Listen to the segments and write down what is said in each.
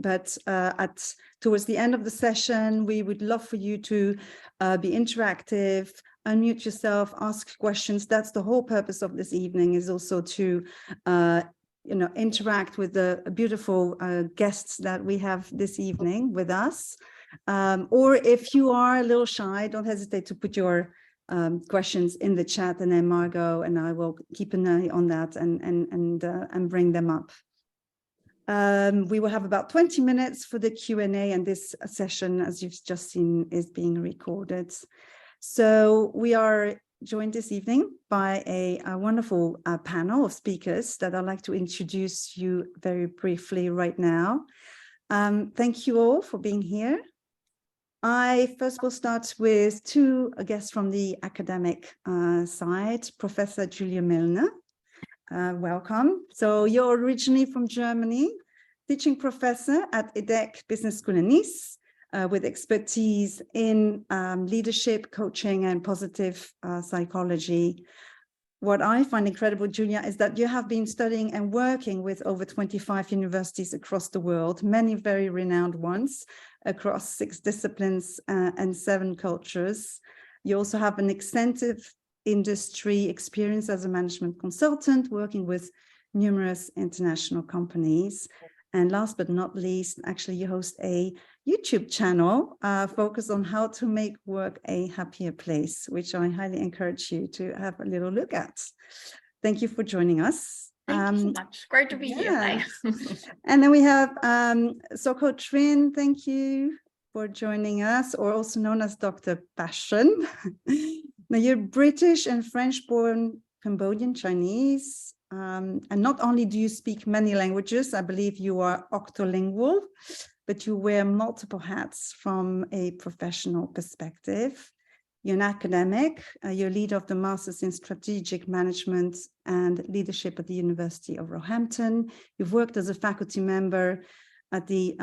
but towards the end of the session, we would love for you to be interactive, unmute yourself, ask questions. That's the whole purpose of this evening, is also to interact with the beautiful guests that we have this evening with us. Or if you are a little shy, don't hesitate to put your questions in the chat, and then Margot and I will keep an eye on that and bring them up. We will have about 20 minutes for the Q&A, and this session, as you've just seen, is being recorded. So we are joined this evening by a wonderful panel of speakers that I'd like to introduce you very briefly right now. Thank you all for being here. I first will start with two guests from the academic side. Professor Julia Milner, welcome. So you're originally from Germany, teaching professor at EDHEC Business School in Nice, with expertise in leadership, coaching, and positive psychology. What I find incredible, Julia, is that you have been studying and working with over 25 universities across the world, many very renowned ones, across 6 disciplines and 7 cultures. You also have an extensive industry experience as a management consultant, working with numerous international companies. And last but not least, actually, you host a YouTube channel focused on how to make work a happier place, which I highly encourage you to have a little look at. Thank you for joining us. Thank you so much. Great to be here. And then we have Sok-ho Trinh. Thank you for joining us, or also known as Dr. Passion. Now, you're British and French-born Cambodian Chinese. And not only do you speak many languages, I believe you are octolingual, but you wear multiple hats from a professional perspective. You're an academic. You're leader of the Masters in Strategic Management and Leadership at the University of Roehampton. You've worked as a faculty member at the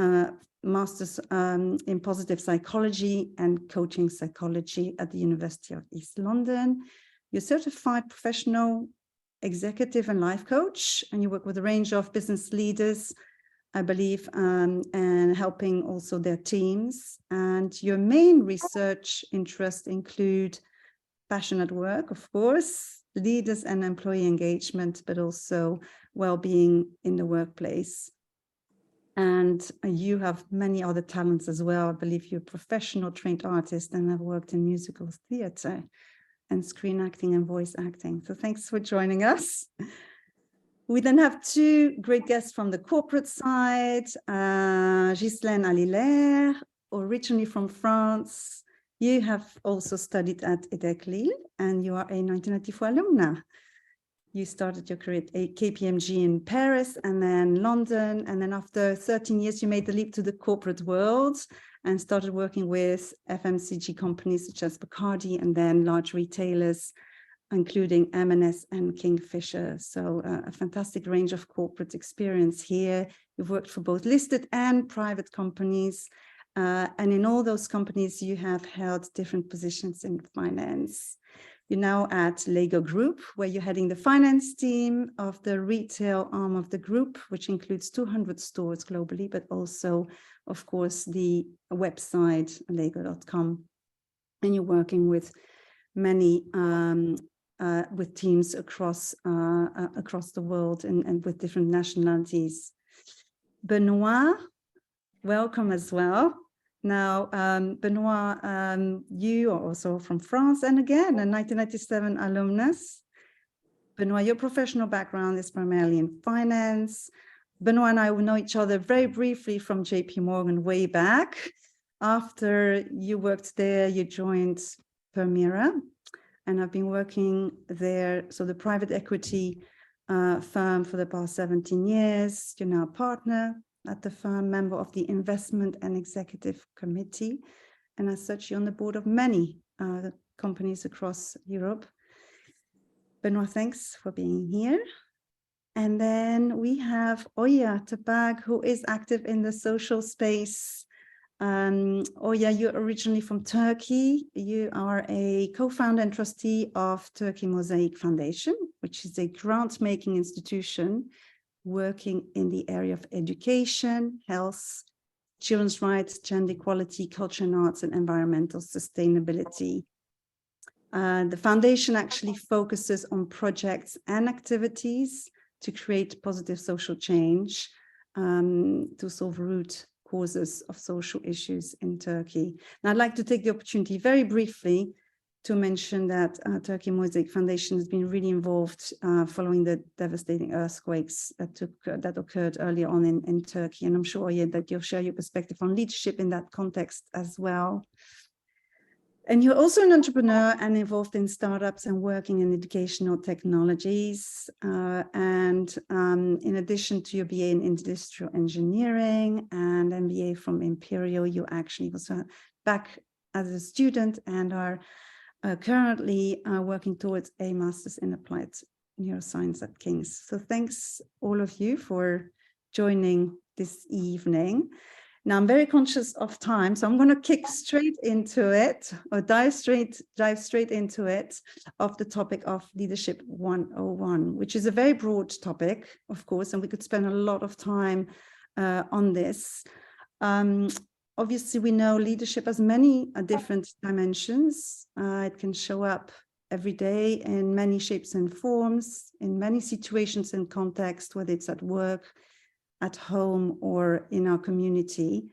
Masters in Positive Psychology and Coaching Psychology at the University of East London. You're certified professional executive and life coach, and you work with a range of business leaders, I believe, and helping also their teams. And your main research interests include passion at work, of course, leaders and employee engagement, but also well-being in the workplace. And you have many other talents as well. I believe you're a professional trained artist and have worked in musical theatre and screen acting and voice acting. So thanks for joining us. We then have 2 great guests from the corporate side. Ghislaine Allilaire, originally from France. You have also studied at EDHEC Lille, and you are a 1994 alumna. You started your career at KPMG in Paris and then London. And then after 13 years, you made the leap to the corporate world and started working with FMCG companies such as Bacardi, and then large retailers, including M&S and Kingfisher. So a fantastic range of corporate experience here. You've worked for both listed and private companies. And in all those companies, you have held different positions in finance. You're now at Lego Group, where you're heading the finance team of the retail arm of the group, which includes 200 stores globally, but also, of course, the website lego.com. And you're working with many with teams across the world and with different nationalities. Benoit, welcome as well. Now, Benoit, you are also from France, and again, a 1997 alumnus. Benoit, your professional background is primarily in finance. Benoit and I will know each other very briefly from JP Morgan way back. After you worked there, you joined PERMIRA, and I've been working there, so the private equity firm, for the past 17 years. You're now a partner at the firm, member of the investment and executive committee, and as such, you're on the board of many companies across Europe. Benoit, thanks for being here. And then we have Oya Tabag, who is active in the social space. Oya, you're originally from Turkey. You are a co-founder and trustee of Turkey MOZAIK Foundation, which is a grant-making institution working in the area of education, health, children's rights, gender equality, culture and arts, and environmental sustainability. The foundation actually focuses on projects and activities to create positive social change, to solve root causes of social issues in Turkey. And I'd like to take the opportunity very briefly to mention that Turkey MOZAIK Foundation has been really involved following the devastating earthquakes that occurred earlier on in Turkey. And I'm sure, yeah, that you'll share your perspective on leadership in that context as well. And you're also an entrepreneur and involved in startups and working in educational technologies. In addition to your BA in industrial engineering and MBA from Imperial, you actually also back as a student and are currently working towards a master's in applied neuroscience at King's. So thanks all of you for joining this evening. Now I'm very conscious of time, so I'm going to kick straight into it, or dive straight into it, of the topic of Leadership 101, which is a very broad topic, of course, and we could spend a lot of time on this. Obviously, we know leadership has many different dimensions. It can show up every day in many shapes and forms, in many situations and contexts, whether it's at work, at home, or in our community.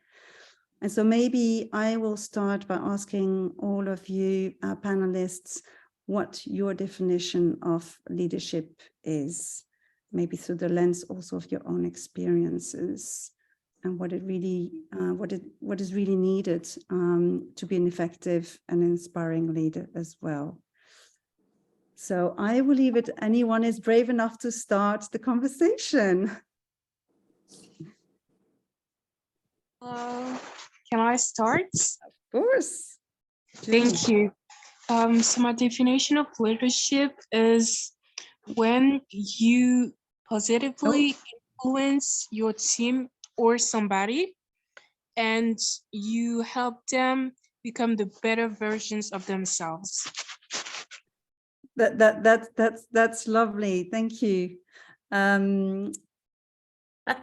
And so maybe I will start by asking all of you panelists what your definition of leadership is, maybe through the lens also of your own experiences, and what it really, what is really needed to be an effective and inspiring leader as well. So I will leave it, anyone is brave enough to start the conversation. Can I start? Of course. Thank you. So my definition of leadership is when you positively influence your team or somebody, and you help them become the better versions of themselves. That's lovely. Thank you. That's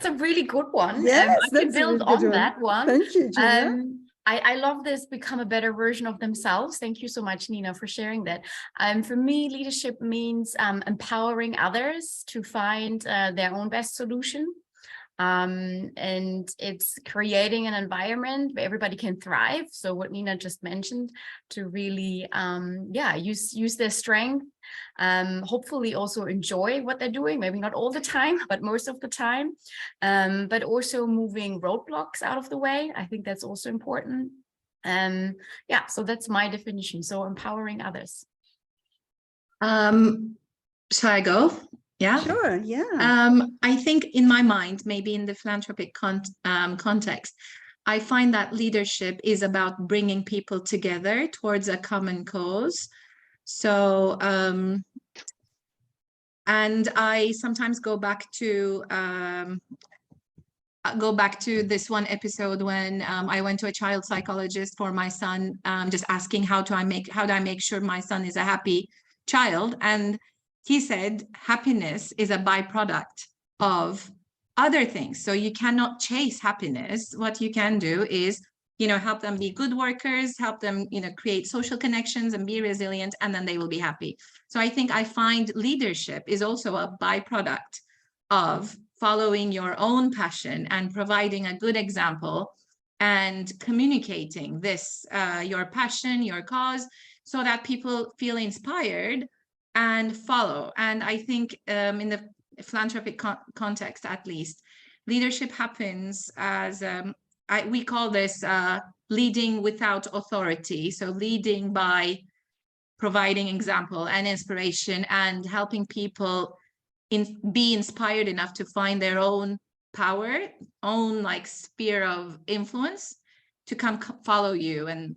a really good one. Yes, I can build on that one. Thank you, Gina. I love this, become a better version of themselves. Thank you so much, Nina, for sharing that. For me, leadership means empowering others to find their own best solution. And it's creating an environment where everybody can thrive. So what Nina just mentioned, to really use their strength, hopefully also enjoy what they're doing, maybe not all the time, but most of the time, but also moving roadblocks out of the way. I think that's also important. So that's my definition. So empowering others. Shall I go? Yeah, sure. Yeah. I think in my mind, maybe in the philanthropic context, I find that leadership is about bringing people together towards a common cause. So, and I sometimes go back to this one episode when I went to a child psychologist for my son, just asking how do I make sure my son is a happy child, and he said happiness is a byproduct of other things. So you cannot chase happiness. What you can do is, help them be good workers, help them, create social connections and be resilient, and then they will be happy. So I find leadership is also a byproduct of following your own passion and providing a good example and communicating this, your passion, your cause, so that people feel inspired and follow. And I think in the philanthropic context, at least, leadership happens as, we call this leading without authority. So leading by providing example and inspiration and helping people be inspired enough to find their own power, own sphere of influence, to come follow you and,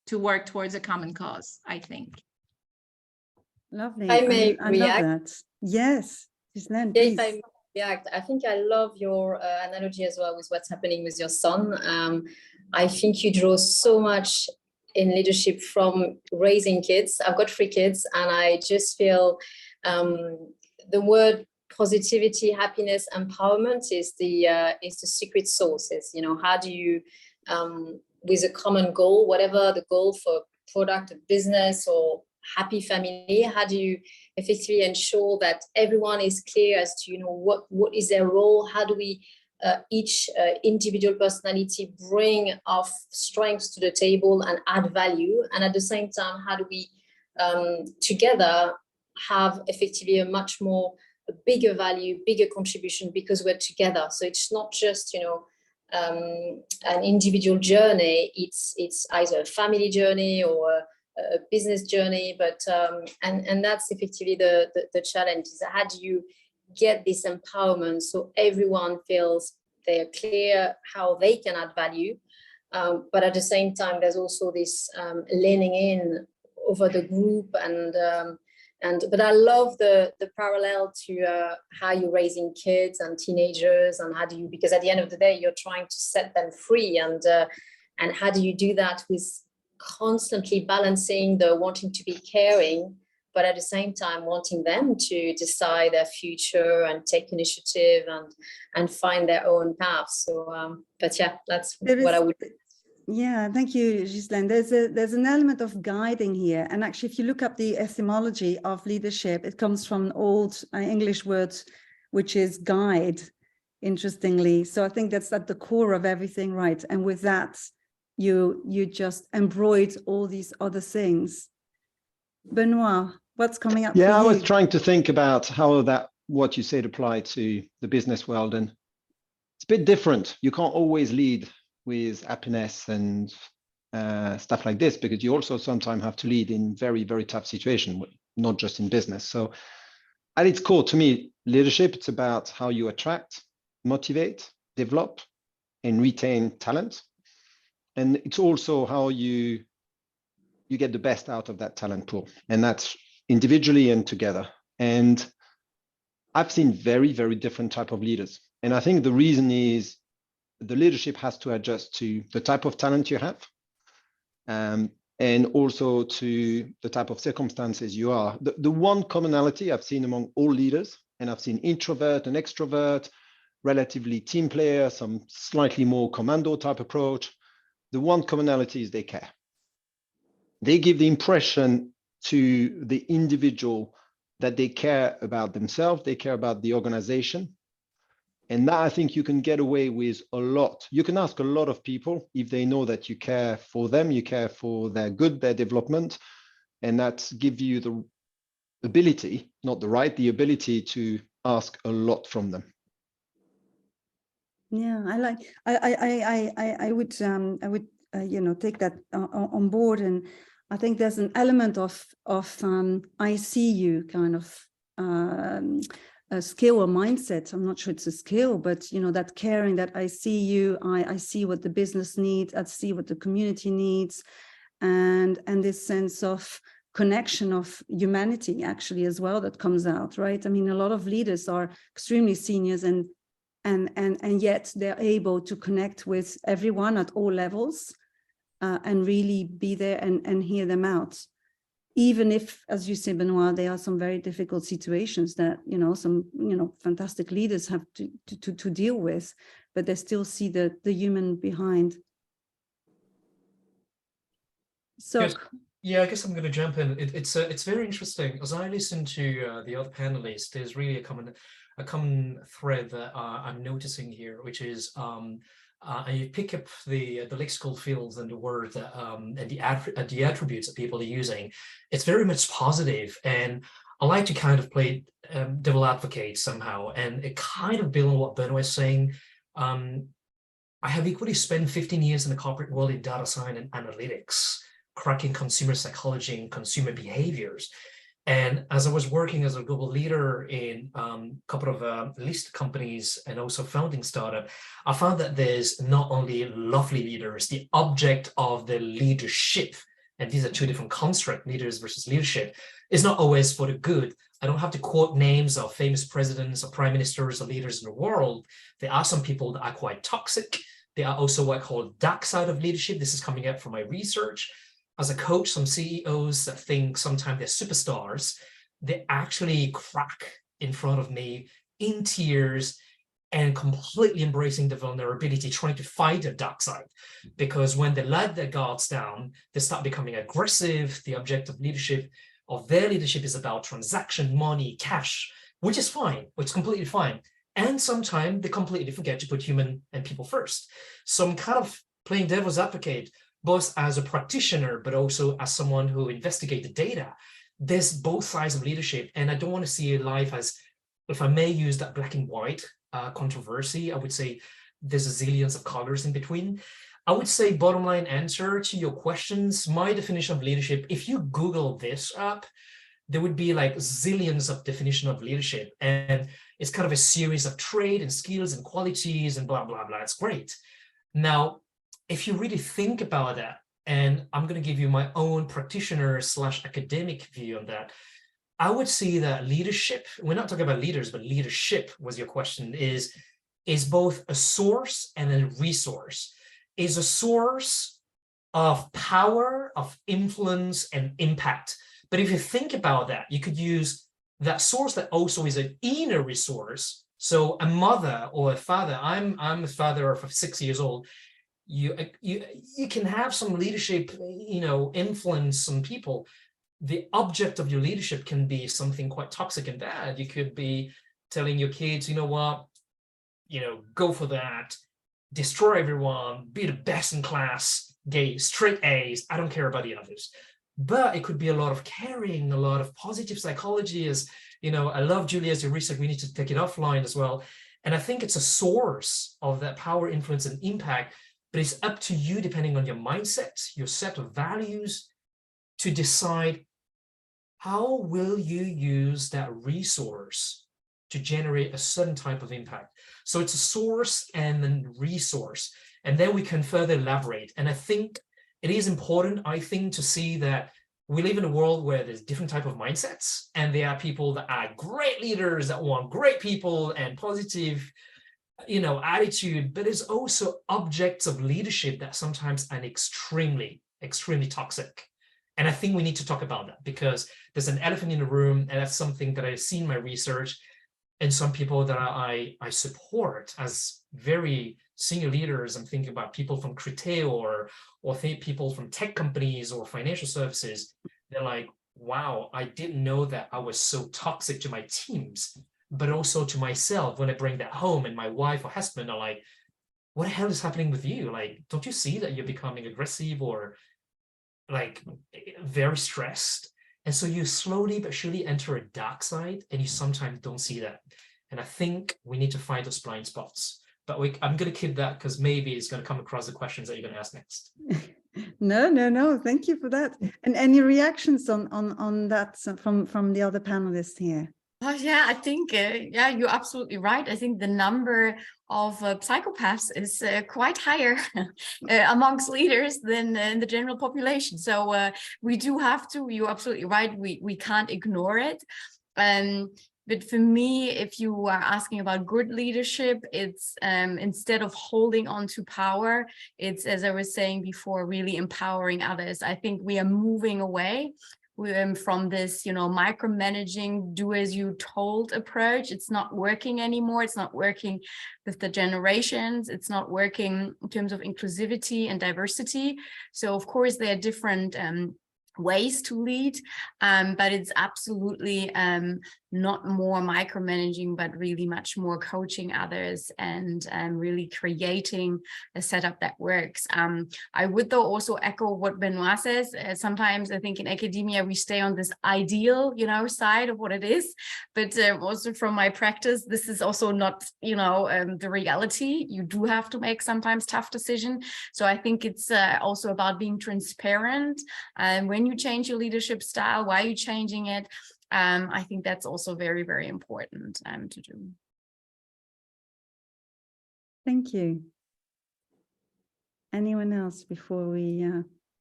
to work towards a common cause, I think. Lovely. I may I react. love that. Yes, Ghislaine, Yeah, please. if I may react, I think I love your analogy as well with what's happening with your son. I think you draw so much in leadership from raising kids. I've got 3 kids, and I just feel the word positivity, happiness, empowerment is the secret sauce. It's, you know, how do you, with a common goal, whatever the goal for product, business, or happy family, how do you effectively ensure that everyone is clear as to, you know, what is their role? How do we each individual personality bring our strengths to the table and add value? And at the same time, how do we together have effectively a bigger value, bigger contribution, because we're together? So it's not just, you know, an individual journey, it's either a family journey or a business journey, but and that's effectively the challenge, is how do you get this empowerment so everyone feels they're clear how they can add value, but at the same time there's also this leaning in over the group, but I love the parallel to how you're raising kids and teenagers, and how do you, because at the end of the day you're trying to set them free, and how do you do that with constantly balancing the wanting to be caring, but at the same time wanting them to decide their future and take initiative and find their own path. So but yeah, that's what I would. Yeah, thank you, Ghislaine. There's an element of guiding here, and actually if you look up the etymology of leadership, it comes from an old English word which is guide, interestingly. So I think that's at the core of everything, right? And with that you just embroidered all these other things. Benoit, what's coming up for you? I was trying to think about how what you said applied to the business world, and it's a bit different. You can't always lead with happiness and stuff like this, because you also sometimes have to lead in very, very tough situations, not just in business. So at its core, to me, leadership, it's about how you attract, motivate, develop, and retain talent. And it's also how you get the best out of that talent pool, and that's individually and together. And I've seen very, very different type of leaders. And I think the reason is the leadership has to adjust to the type of talent you have, and also to the type of circumstances you are. The one commonality I've seen among all leaders, and I've seen introvert and extrovert, relatively team player, some slightly more commando type approach. The one commonality is they care. They give the impression to the individual that they care about themselves, they care about the organization. And that, I think, you can get away with a lot. You can ask a lot of people if they know that you care for them, you care for their good, their development, and that gives you the ability, not the right, the ability to ask a lot from them. Yeah, I would you know, take that on board, and I think there's an element of I see you kind of a skill or mindset. I'm not sure it's a skill, but you know, that caring, that I see you, I see what the business needs, I see what the community needs, and this sense of connection of humanity actually as well that comes out, right? I mean, a lot of leaders are extremely seniors, and yet they're able to connect with everyone at all levels, and really be there and hear them out, even if, as you say, Benoit, there are some very difficult situations that, you know, some, you know, fantastic leaders have to deal with, but they still see the human behind. So yes. Yeah, I guess I'm going to jump in. It's very interesting. As I listen to the other panelists, there's really a common thread that I'm noticing here, which is you pick up the lexical fields and the word and the attributes that people are using. It's very much positive, and I like to kind of play devil advocate somehow, and it kind of builds on what Benoit is saying. I have equally spent 15 years in the corporate world in data science and analytics, cracking consumer psychology and consumer behaviors. And as I was working as a global leader in a couple of listed companies and also founding startup, I found that there's not only lovely leaders, the object of the leadership, and these are two different constructs, leaders versus leadership, is not always for the good. I don't have to quote names of famous presidents or prime ministers or leaders in the world. There are some people that are quite toxic. There are also what I call dark side of leadership. This is coming out from my research. As a coach, some CEOs that think sometimes they're superstars, they actually crack in front of me in tears and completely embracing the vulnerability, trying to fight the dark side. Because when they let their guards down, they start becoming aggressive. The object of leadership, of their leadership, is about transaction, money, cash, which is fine, which is completely fine. And sometimes they completely forget to put human and people first. So I'm kind of playing devil's advocate, both as a practitioner, but also as someone who investigates the data. There's both sides of leadership, and I don't want to see life as, if I may use that black and white controversy, I would say there's a zillions of colors in between. I would say, bottom line answer to your questions, my definition of leadership, if you Google this up, there would be like zillions of definition of leadership. And it's kind of a series of trade and skills and qualities and blah, blah, blah. It's great. Now, if you really think about that, and I'm going to give you my own practitioner / academic view on that, I would say that leadership, we're not talking about leaders, but leadership was your question, is both a source and a resource, is a source of power, of influence and impact. But if you think about that, you could use that source that also is an inner resource. So a mother or a father, I'm a father of 6 years old. You can have some leadership, influence some people. The object of your leadership can be something quite toxic and bad. You could be telling your kids, you know what, go for that, destroy everyone, be the best in class, get straight A's, I don't care about the others. But it could be a lot of caring, a lot of positive psychology. As I love Julia's research, we need to take it offline as well. And I think it's a source of that power, influence, and impact, but it's up to you, depending on your mindset, your set of values, to decide how will you use that resource to generate a certain type of impact. So it's a source and then resource, and then we can further elaborate. And I think it is important, to see that we live in a world where there's different type of mindsets, and there are people that are great leaders that want great people and positive, attitude, but there's also objects of leadership that sometimes are extremely, extremely toxic. And I think we need to talk about that, because there's an elephant in the room, and that's something that I see in my research, and some people that I support as very senior leaders. I'm thinking about people from Criteo or people from tech companies or financial services. They're like, wow, I didn't know that I was so toxic to my teams, but also to myself when I bring that home. And my wife or husband are like, what the hell is happening with you? Like, don't you see that you're becoming aggressive or like very stressed? And so you slowly but surely enter a dark side, and you sometimes don't see that. And I think we need to find those blind spots. But I'm going to keep that, because maybe it's going to come across the questions that you're going to ask next. No. Thank you for that. And any reactions on that from the other panelists here? Oh, yeah, I think, you're absolutely right. I think the number of psychopaths is quite higher amongst leaders than in the general population. So we do have to, you're absolutely right, we can't ignore it. But for me, if you are asking about good leadership, it's instead of holding on to power, it's, as I was saying before, really empowering others. I think we are moving away from this, micromanaging, do as you told approach. It's not working anymore. It's not working with the generations. It's not working in terms of inclusivity and diversity. So of course there are different ways to lead, but it's absolutely not more micromanaging, but really much more coaching others and really creating a setup that works. I would though also echo what Benoit says. Sometimes I think in academia we stay on this ideal, side of what it is, but also from my practice, this is also not, the reality. You do have to make sometimes tough decisions. So I think it's also about being transparent. When you change your leadership style, why are you changing it? I think that's also very, very important to do. Thank you. Anyone else before we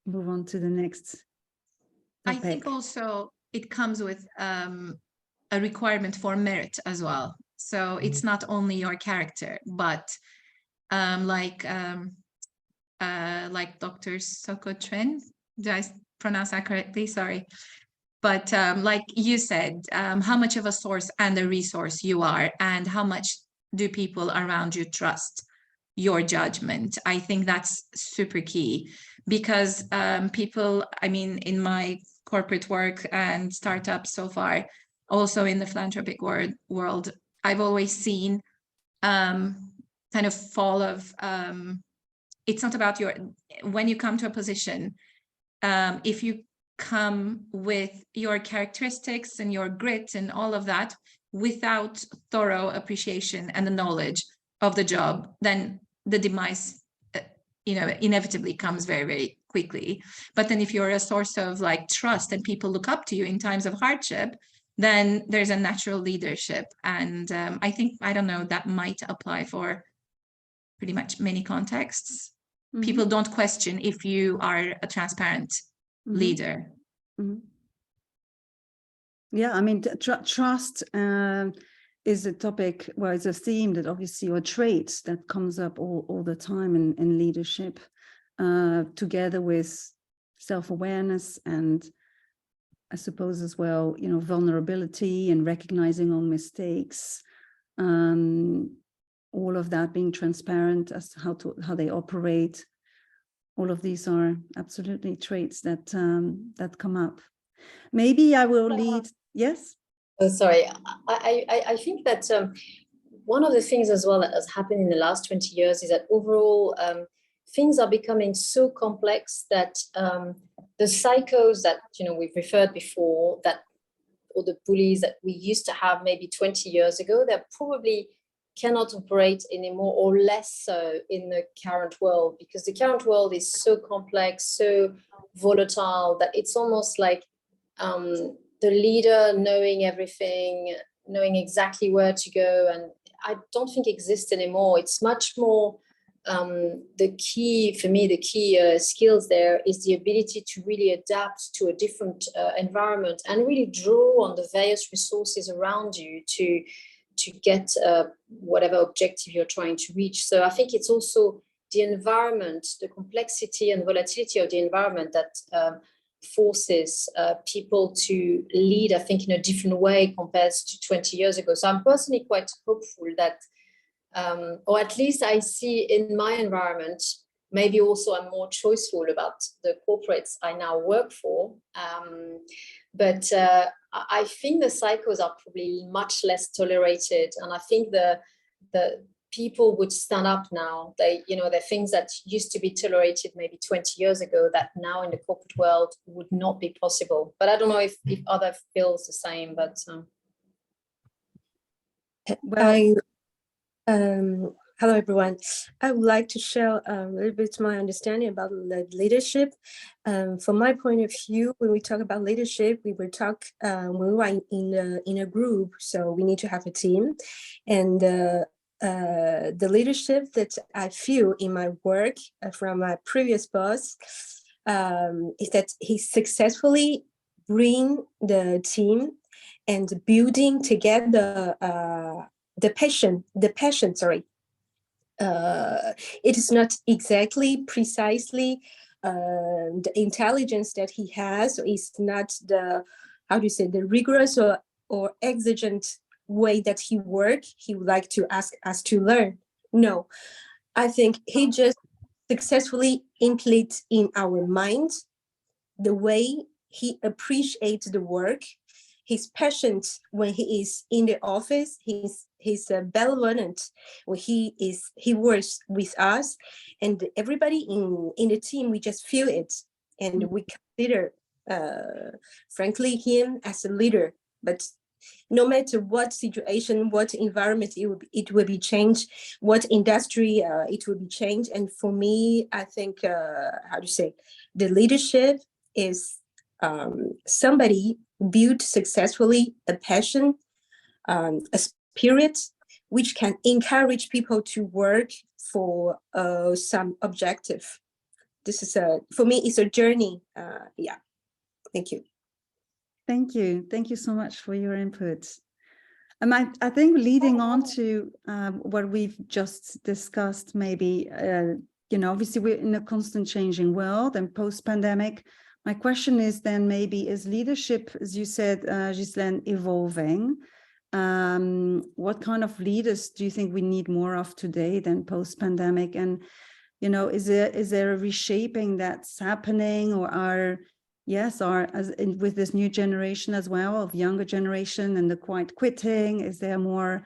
move on to the next topic? I think also it comes with a requirement for merit as well. So it's not only your character, but like Dr. Sok-ho, did I pronounce that correctly? Sorry. But like you said, how much of a source and a resource you are, and how much do people around you trust your judgment? I think that's super key, because people, I mean, in my corporate work and startups so far, also in the philanthropic world, I've always seen kind of fall of, it's not about when you come to a position, if you come with your characteristics and your grit and all of that without thorough appreciation and the knowledge of the job, then the demise, inevitably comes very, very quickly. But then if you're a source of like trust and people look up to you in times of hardship, then there's a natural leadership. And I think, I don't know, that might apply for pretty much many contexts. Mm-hmm. People don't question if you are a transparent leader. Mm-hmm. Yeah, I mean, trust is a topic, well, it's a theme that obviously, or traits that comes up all the time in leadership, together with self-awareness and I suppose as well, vulnerability and recognizing own mistakes, all of that, being transparent as to how they operate. All of these are absolutely traits that that come up. Maybe I will lead. Yes. Oh, sorry. I think that one of the things as well that has happened in the last 20 years is that overall things are becoming so complex that the psychos that we've referred before, that or the bullies that we used to have maybe 20 years ago, they probably cannot operate anymore, or less so in the current world, because the current world is so complex, so volatile, that it's almost like the leader knowing everything, knowing exactly where to go, and I don't think exists anymore. It's much more the key for me, the key skills there is the ability to really adapt to a different environment and really draw on the various resources around you to get whatever objective you're trying to reach. So I think it's also the environment, the complexity and volatility of the environment that forces people to lead, I think, in a different way compared to 20 years ago. So I'm personally quite hopeful that, or at least I see in my environment, maybe also I'm more choiceful about the corporates I now work for. But I think the psychos are probably much less tolerated, and I think the people would stand up now. The things that used to be tolerated maybe 20 years ago that now in the corporate world would not be possible. But I don't know if other feels the same. But hello everyone. I would like to share a little bit my understanding about leadership. From my point of view, when we talk about leadership, we will talk when we are in a group, so we need to have a team. And the leadership that I feel in my work from my previous boss is that he successfully bring the team and building together the passion. It is not exactly precisely the intelligence that he has, so it's not the, the rigorous or exigent way that he would like to ask us to learn. No, I think he just successfully implemented in our mind the way he appreciates the work, his passion when he is in the office, he's benevolent when he works with us, and everybody in the team, we just feel it, and we consider frankly him as a leader. But no matter what situation, what environment, it will be changed, what industry it will be changed. And for me, I think the leadership is somebody built successfully a passion, a spirit, which can encourage people to work for some objective. This is for me, it's a journey. Yeah, thank you. Thank you. Thank you so much for your input. I think leading on to what we've just discussed, maybe, obviously we're in a constant changing world, and post-pandemic, My question is then maybe, is leadership, as you said, Ghislaine, evolving? What kind of leaders do you think we need more of today than post-pandemic? And, you know, is there a reshaping that's happening, or with this new generation as well, of younger generation and the quiet quitting? Is there more,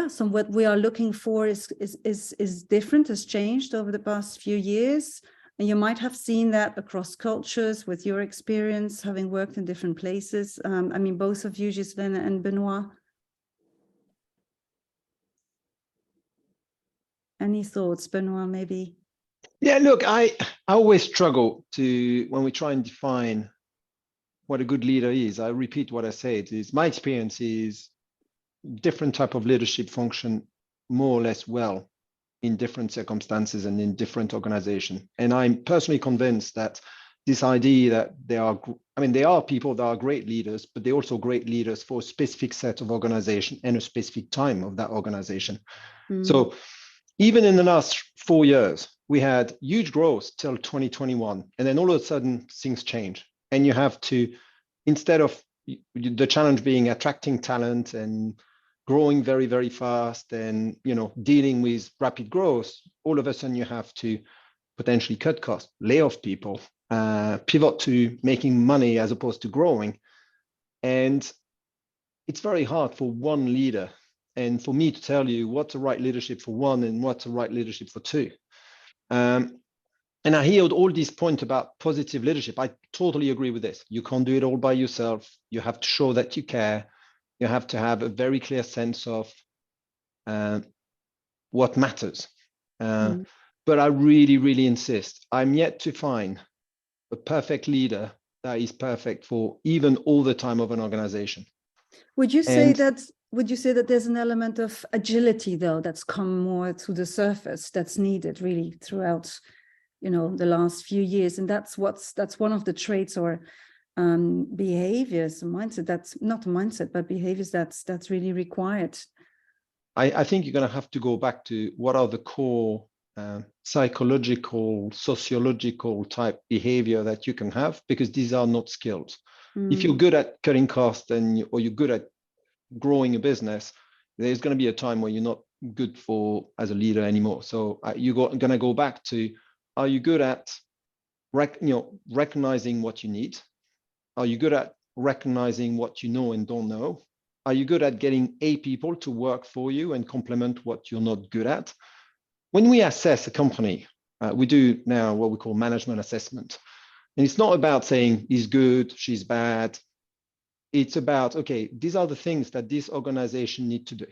some what we are looking for is different, has changed over the past few years? And you might have seen that across cultures with your experience, having worked in different places. I mean, both of you, Ghislaine and Benoit. Any thoughts, Benoit, maybe? Yeah, look, I always struggle when we try and define what a good leader is. I repeat what I said, is my experience is different type of leadership function more or less well in different circumstances and in different organizations. And I'm personally convinced that this idea that there are people that are great leaders, but they're also great leaders for a specific set of organization and a specific time of that organization. So even in the last 4 years, we had huge growth till 2021. And then all of a sudden things change. And you have to, instead of the challenge being attracting talent and growing very, very fast and, you know, dealing with rapid growth, all of a sudden you have to potentially cut costs, lay off people, pivot to making money as opposed to growing. And it's very hard for one leader and for me to tell you what's the right leadership for one and what's the right leadership for two. And I heard all these points about positive leadership. I totally agree with this. You can't do it all by yourself. You have to show that you care. You have to have a very clear sense of what matters. But I really, really insist. I'm yet to find a perfect leader that is perfect for even all the time of an organization. Would you say that there's an element of agility, though, that's come more to the surface, that's needed really throughout, you know, the last few years? And that's one of the traits or behaviors, mindset, that's not a mindset, but behaviors that's really required. I think you're going to have to go back to what are the core psychological, sociological type behavior that you can have, because these are not skills. If you're good at cutting costs or you're good at growing a business, there's going to be a time where you're not good as a leader anymore. So you're going to go back to, are you good at recognizing what you need? Are you good at recognizing what you know and don't know? Are you good at getting people to work for you and complement what you're not good at? When we assess a company, we do now what we call management assessment. And it's not about saying he's good, she's bad. It's about, okay, these are the things that this organization need to do.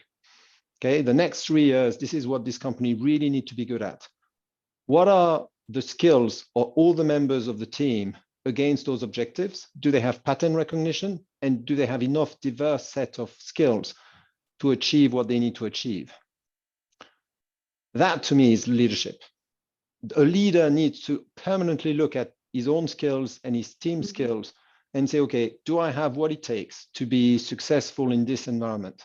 Okay, the next 3 years, this is what this company really need to be good at. What are the skills of all the members of the team against those objectives? Do they have pattern recognition? And do they have enough diverse set of skills to achieve what they need to achieve? That to me is leadership. A leader needs to permanently look at his own skills and his team skills and say, okay, do I have what it takes to be successful in this environment?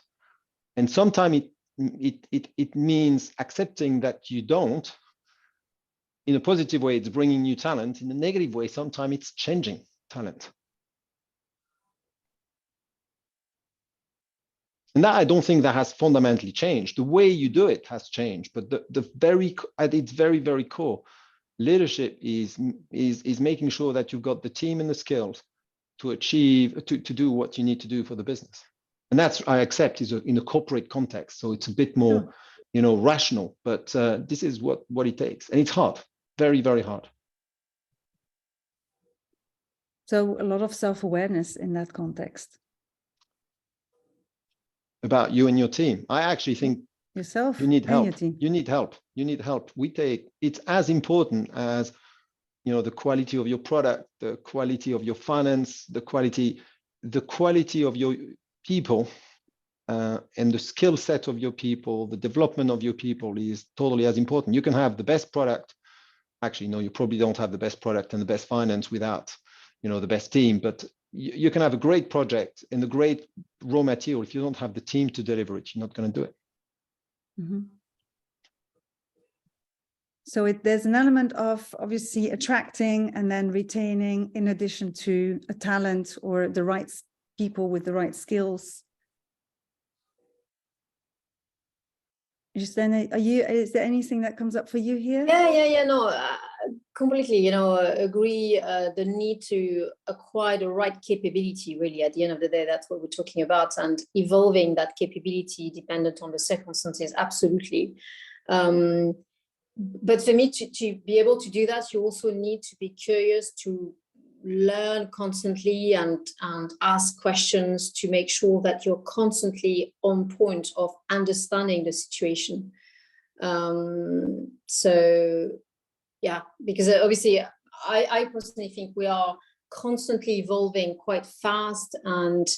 And sometimes it means accepting that you don't. In a positive way, it's bringing new talent. In a negative way, sometimes it's changing talent. And that, I don't think that has fundamentally changed. The way you do it has changed, but at its very, very core, leadership is making sure that you've got the team and the skills to achieve, to do what you need to do for the business. And that's, I accept, is in a corporate context. So it's a bit more, rational, but this is what it takes. And it's hard, very, very hard. So a lot of self-awareness in that context. About you and your team. I actually think yourself, you need help. your team. You need help. You need help. It's as important as, the quality of your product, the quality of your finance, the quality of your people, and the skill set of your people, the development of your people is totally as important. You can have the best product. Actually, no, you probably don't have the best product and the best finance without, the best team, but you can have a great project and a great raw material. If you don't have the team to deliver it, you're not going to do it. Mm-hmm. So there's an element of obviously attracting and then retaining, in addition to a talent or the right people with the right skills. Ghislaine, is there anything that comes up for you here? Yeah, no, completely, agree. The need to acquire the right capability, really, at the end of the day, that's what we're talking about, and evolving that capability dependent on the circumstances, absolutely. But for me to be able to do that, you also need to be curious, to learn constantly and ask questions to make sure that you're constantly on point of understanding the situation. So yeah, because obviously I personally think we are constantly evolving quite fast, and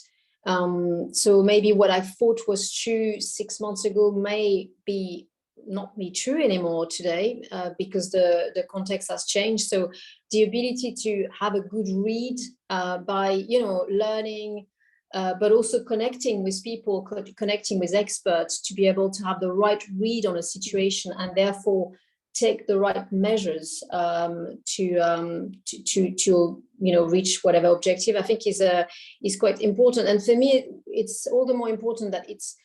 so maybe what I thought was true 6 months ago may be not be true anymore today, because the context has changed. So the ability to have a good read by learning, but also connecting with people, connecting with experts, to be able to have the right read on a situation and therefore take the right measures to reach whatever objective, I think is quite important. And for me, it's all the more important that it's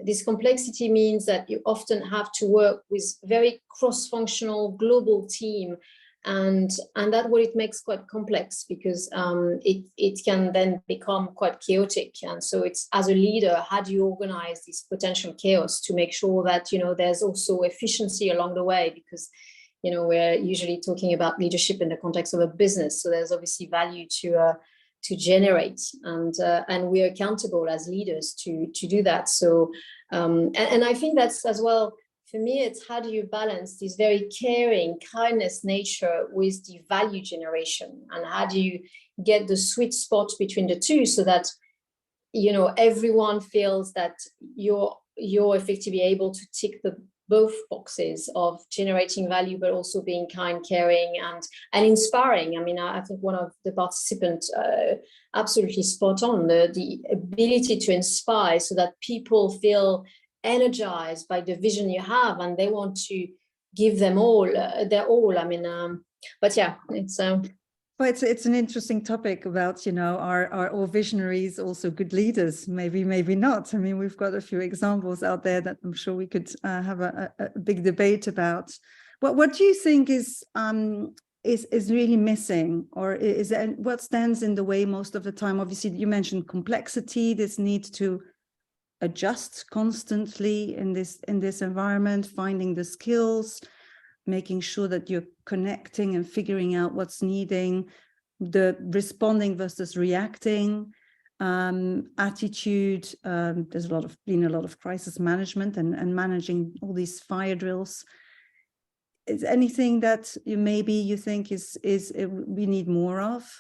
this complexity means that you often have to work with very cross-functional global team, and that's what it makes quite complex, because it can then become quite chaotic. And so it's, as a leader, how do you organize this potential chaos to make sure that there's also efficiency along the way, because we're usually talking about leadership in the context of a business, so there's obviously value to generate, and we're accountable as leaders to do that. So and I think that's as well, for me, it's how do you balance this very caring kindness nature with the value generation, and how do you get the sweet spot between the two, so that everyone feels that you're effectively able to tick both boxes of generating value, but also being kind, caring, and inspiring. I mean, I think one of the participants absolutely spot on, the ability to inspire, so that people feel energized by the vision you have, and they want to give them all their all. I mean, but yeah, it's well, it's an interesting topic about, are all visionaries also good leaders? Maybe not. I mean, we've got a few examples out there that I'm sure we could have a big debate about. What do you think is really missing, or is there, what stands in the way most of the time? Obviously, you mentioned complexity, this need to adjust constantly in this environment, finding the skills, making sure that you're connecting and figuring out what's needing, the responding versus reacting, attitude. There's been a lot of crisis management and managing all these fire drills. Is anything that you think is we need more of?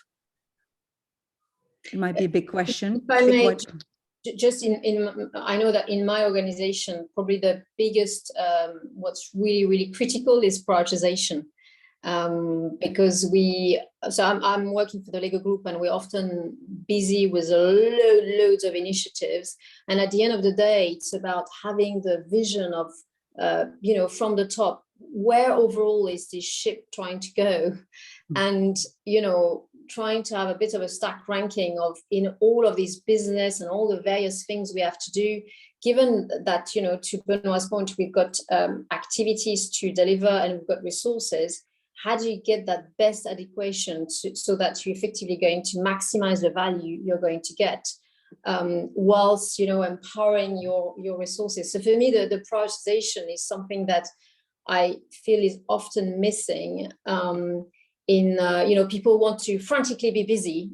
It might be a big question. Just I know that in my organization, probably the biggest, what's really, really critical is prioritization. Because I'm working for the Lego Group, and we're often busy with loads of initiatives. And at the end of the day, it's about having the vision of, from the top, where overall is this ship trying to go? And, trying to have a bit of a stack ranking of in all of these business and all the various things we have to do, given that, to Benoit's point, we've got activities to deliver and we've got resources. How do you get that best adequation so that you're effectively going to maximize the value you're going to get, whilst, empowering your resources? So for me, the prioritization is something that I feel is often missing. People want to frantically be busy,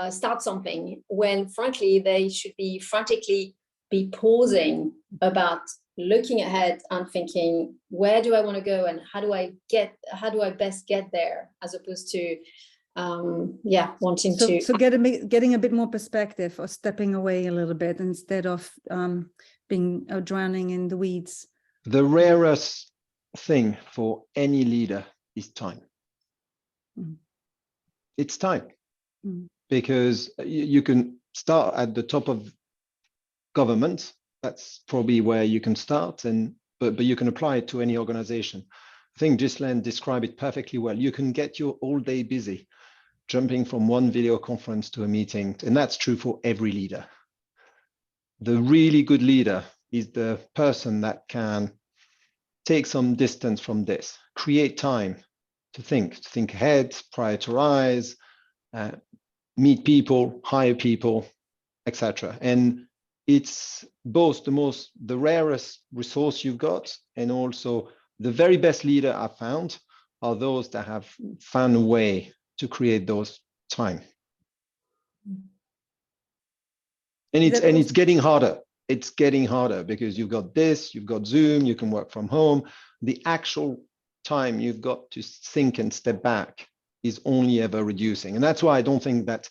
start something, when frankly they should be frantically be pausing about looking ahead and thinking, where do I want to go, and how do I best get there, as opposed to wanting to. So getting a bit more perspective, or stepping away a little bit instead of being drowning in the weeds. The rarest thing for any leader is time. It's time, because you can start at the top of government. That's probably where you can start, but you can apply it to any organization. I think Ghislaine described it perfectly well. You can get your whole day busy, jumping from one video conference to a meeting, and that's true for every leader. The really good leader is the person that can take some distance from this, create time to think ahead, prioritize, meet people, hire people, etc. And it's both the rarest resource you've got, and also the very best leader I've found are those that have found a way to create those time. And it's getting harder. It's getting harder because you've got this, you've got Zoom, you can work from home. The actual time you've got to think and step back is only ever reducing. And that's why I don't think that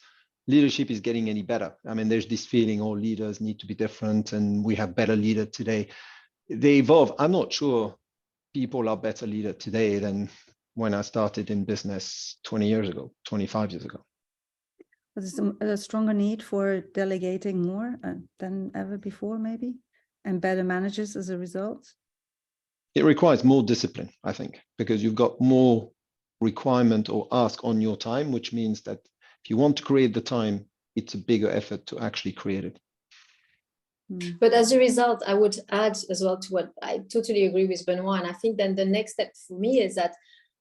leadership is getting any better. I mean, there's this feeling all leaders need to be different and we have better leaders today. They evolve. I'm not sure people are better leaders today than when I started in business 20 years ago, 25 years ago. There's a stronger need for delegating more than ever before, maybe, and better managers as a result? It requires more discipline, I think, because you've got more requirement or ask on your time, which means that if you want to create the time, it's a bigger effort to actually create it. But as a result, I would add as well to what I totally agree with Benoit. And I think then the next step for me is that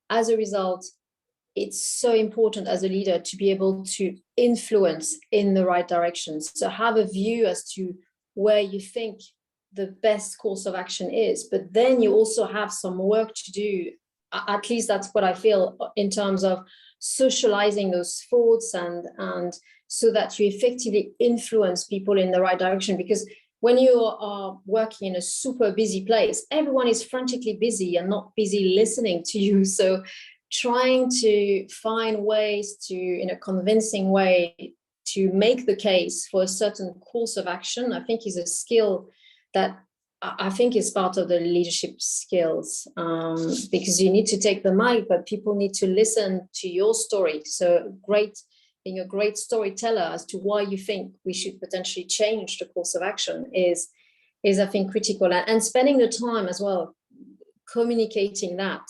as a result, it's so important as a leader to be able to influence in the right directions. So have a view as to where you think the best course of action is, but then you also have some work to do. At least that's what I feel in terms of socializing those thoughts and so that you effectively influence people in the right direction. Because when you are working in a super busy place, everyone is frantically busy and not busy listening to you. So trying to find ways to, in a convincing way, to make the case for a certain course of action, I think is a skill that I think is part of the leadership skills, because you need to take the mic, but people need to listen to your story. So being a great storyteller as to why you think we should potentially change the course of action is I think critical, and spending the time as well communicating that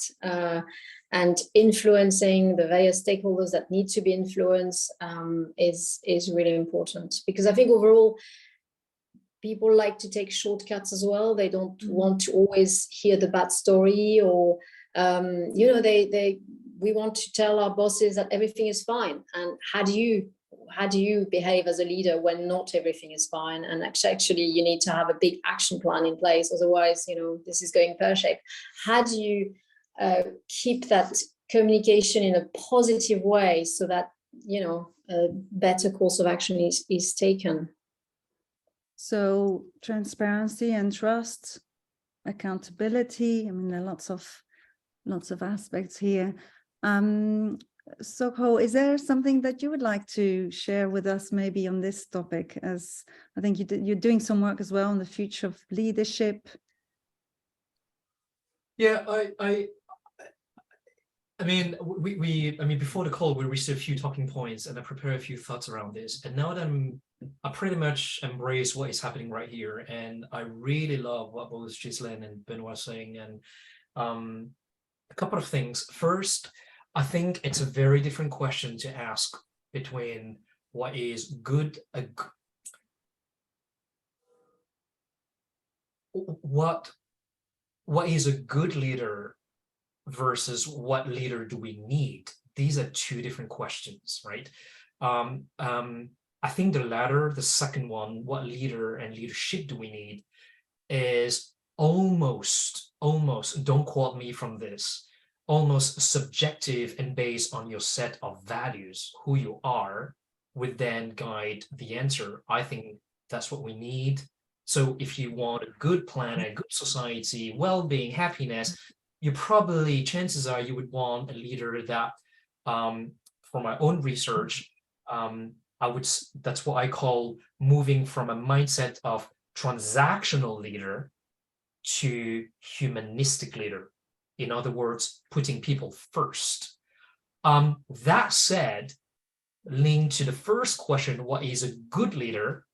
and influencing the various stakeholders that need to be influenced is really important, because I think overall people like to take shortcuts as well. They don't want to always hear the bad story, or we want to tell our bosses that everything is fine. And how do you behave as a leader when not everything is fine? And actually you need to have a big action plan in place, otherwise this is going pear-shaped. How do you keep that communication in a positive way so that a better course of action is taken? So transparency and trust, accountability. I mean, there are lots of aspects here. Sok-ho, is there something that you would like to share with us maybe on this topic? As I think you're doing some work as well on the future of leadership. Yeah, I mean, before the call, we received a few talking points and I prepared a few thoughts around this. And now that I pretty much embrace what is happening right here. And I really love what both Ghislaine and Benoit are saying. And a couple of things. First, I think it's a very different question to ask between what is good, what is a good leader versus what leader do we need. These are two different questions, right? I think the latter, the second one, what leader and leadership do we need, is almost, don't quote me from this, almost subjective and based on your set of values, who you are, would then guide the answer. I think that's what we need. So if you want a good planet, a good society, well-being, happiness, you probably, chances are you would want a leader that, for my own research, that's what I call moving from a mindset of transactional leader to humanistic leader. In other words, putting people first. That said, linked to the first question, what is a good leader?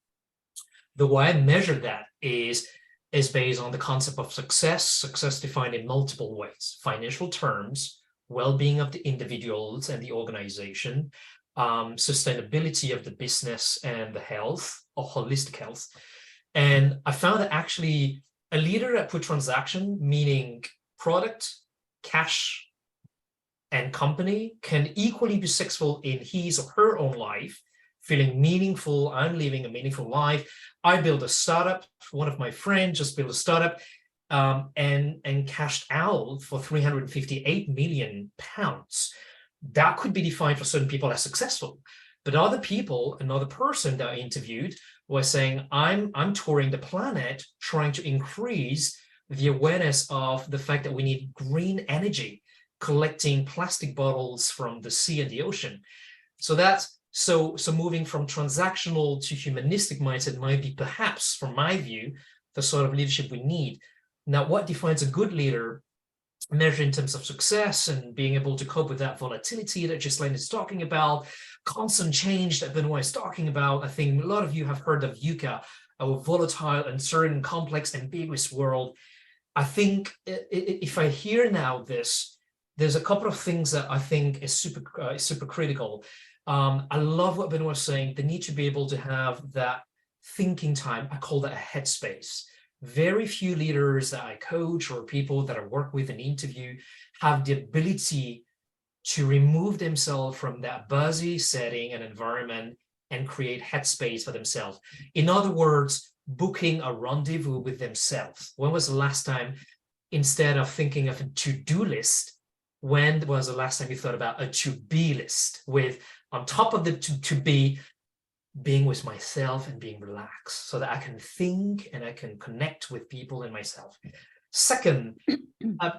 The way I measure that is is based on the concept of success defined in multiple ways: financial terms, well-being of the individuals and the organization, sustainability of the business and the health or holistic health. And I found that actually a leader that put transaction, meaning product, cash, and company, can equally be successful in his or her own life, feeling meaningful. I'm living a meaningful life. I built a startup. One of my friends just built a startup and cashed out for £358 million. That could be defined for certain people as successful. But other people, another person that I interviewed was saying, I'm touring the planet trying to increase the awareness of the fact that we need green energy, collecting plastic bottles from the sea and the ocean. So that's so moving from transactional to humanistic mindset might be perhaps, from my view, the sort of leadership we need. Now, what defines a good leader, measured in terms of success and being able to cope with that volatility that Ghislaine is talking about, constant change that Benoit is talking about? I think a lot of you have heard of VUCA, our volatile, uncertain, complex, ambiguous world. I think if I hear now this, there's a couple of things that I think is super critical. I love what Benoit was saying. They need to be able to have that thinking time. I call that a headspace. Very few leaders that I coach or people that I work with and interview have the ability to remove themselves from that buzzy setting and environment and create headspace for themselves. In other words, booking a rendezvous with themselves. When was the last time, instead of thinking of a to-do list, when was the last time you thought about a to-be list with, on top of the to-be, being with myself and being relaxed so that I can think and I can connect with people and myself. Second,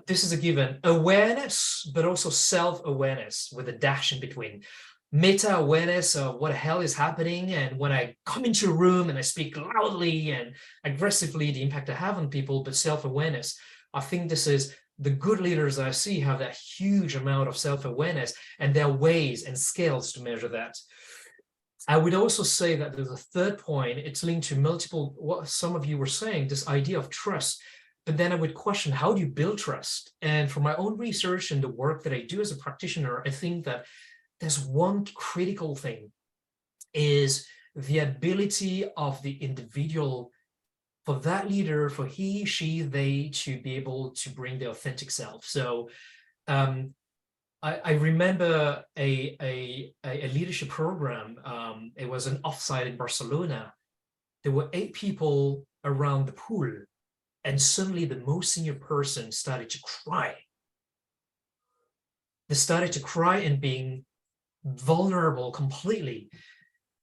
this is a given, awareness, but also self-awareness with a dash in between. Meta-awareness of what the hell is happening, and when I come into a room and I speak loudly and aggressively, the impact I have on people, but self-awareness. I think this is the good leaders I see have that huge amount of self-awareness, and there are ways and scales to measure that. I would also say that there's a third point. It's linked to multiple, what some of you were saying, this idea of trust. But then I would question, how do you build trust? And from my own research and the work that I do as a practitioner, I think that there's one critical thing, is the ability of the individual, for that leader, for he, she, they, to be able to bring their authentic self. So I remember a leadership program. It was an offsite in Barcelona. There were 8 people around the pool, and suddenly the most senior person started to cry. They started to cry and being vulnerable completely.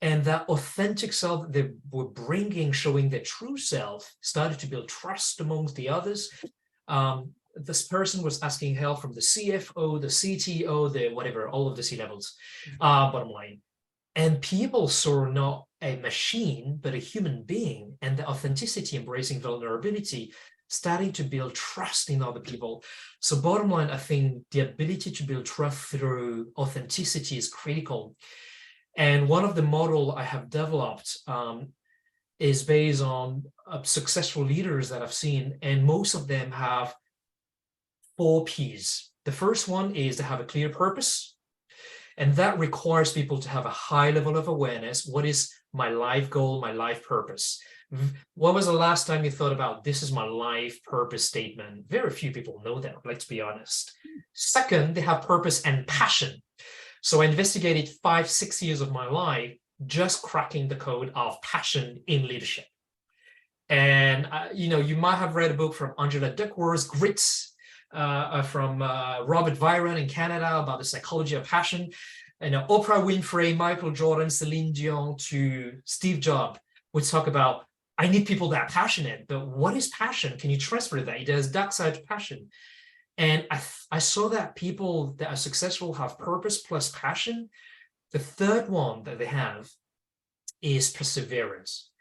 And that authentic self they were bringing, showing their true self, started to build trust amongst the others. This person was asking help from the CFO, the CTO, the whatever, all of the C-levels, bottom line. And people saw not a machine, but a human being, and the authenticity, embracing vulnerability, starting to build trust in other people. So bottom line, I think the ability to build trust through authenticity is critical. And one of the model I have developed is based on successful leaders that I've seen, and most of them have 4 Ps. The first one is to have a clear purpose, and that requires people to have a high level of awareness. What is my life goal, my life purpose? When was the last time you thought about, this is my life purpose statement? Very few people know that, let's be honest. Second, they have purpose and passion. So I investigated 5-6 years of my life just cracking the code of passion in leadership. And you might have read a book from Angela Duckworth's Grit, from Robert Byron in Canada about the psychology of passion. And Oprah Winfrey, Michael Jordan, Celine Dion to Steve Jobs would talk about, I need people that are passionate, but what is passion? Can you transfer that? There's dark side to passion. And I saw that people that are successful have purpose plus passion. The third one that they have is perseverance.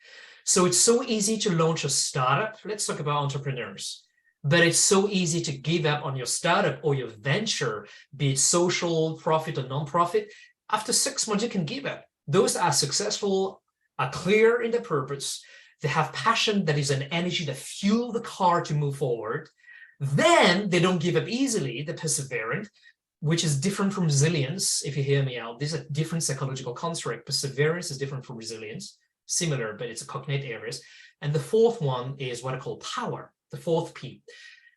So it's so easy to launch a startup. Let's talk about entrepreneurs. But it's so easy to give up on your startup or your venture, be it social, profit, or non-profit. After 6 months, you can give up. Those that are successful are clear in their purpose, They have passion, that is an energy that fuels the car to move forward. Then they don't give up easily, they're perseverant, which is different from resilience, if you hear me out. These are different psychological construct. Perseverance is different from resilience, similar, but it's a cognate areas. And the fourth one is what I call power, the fourth P.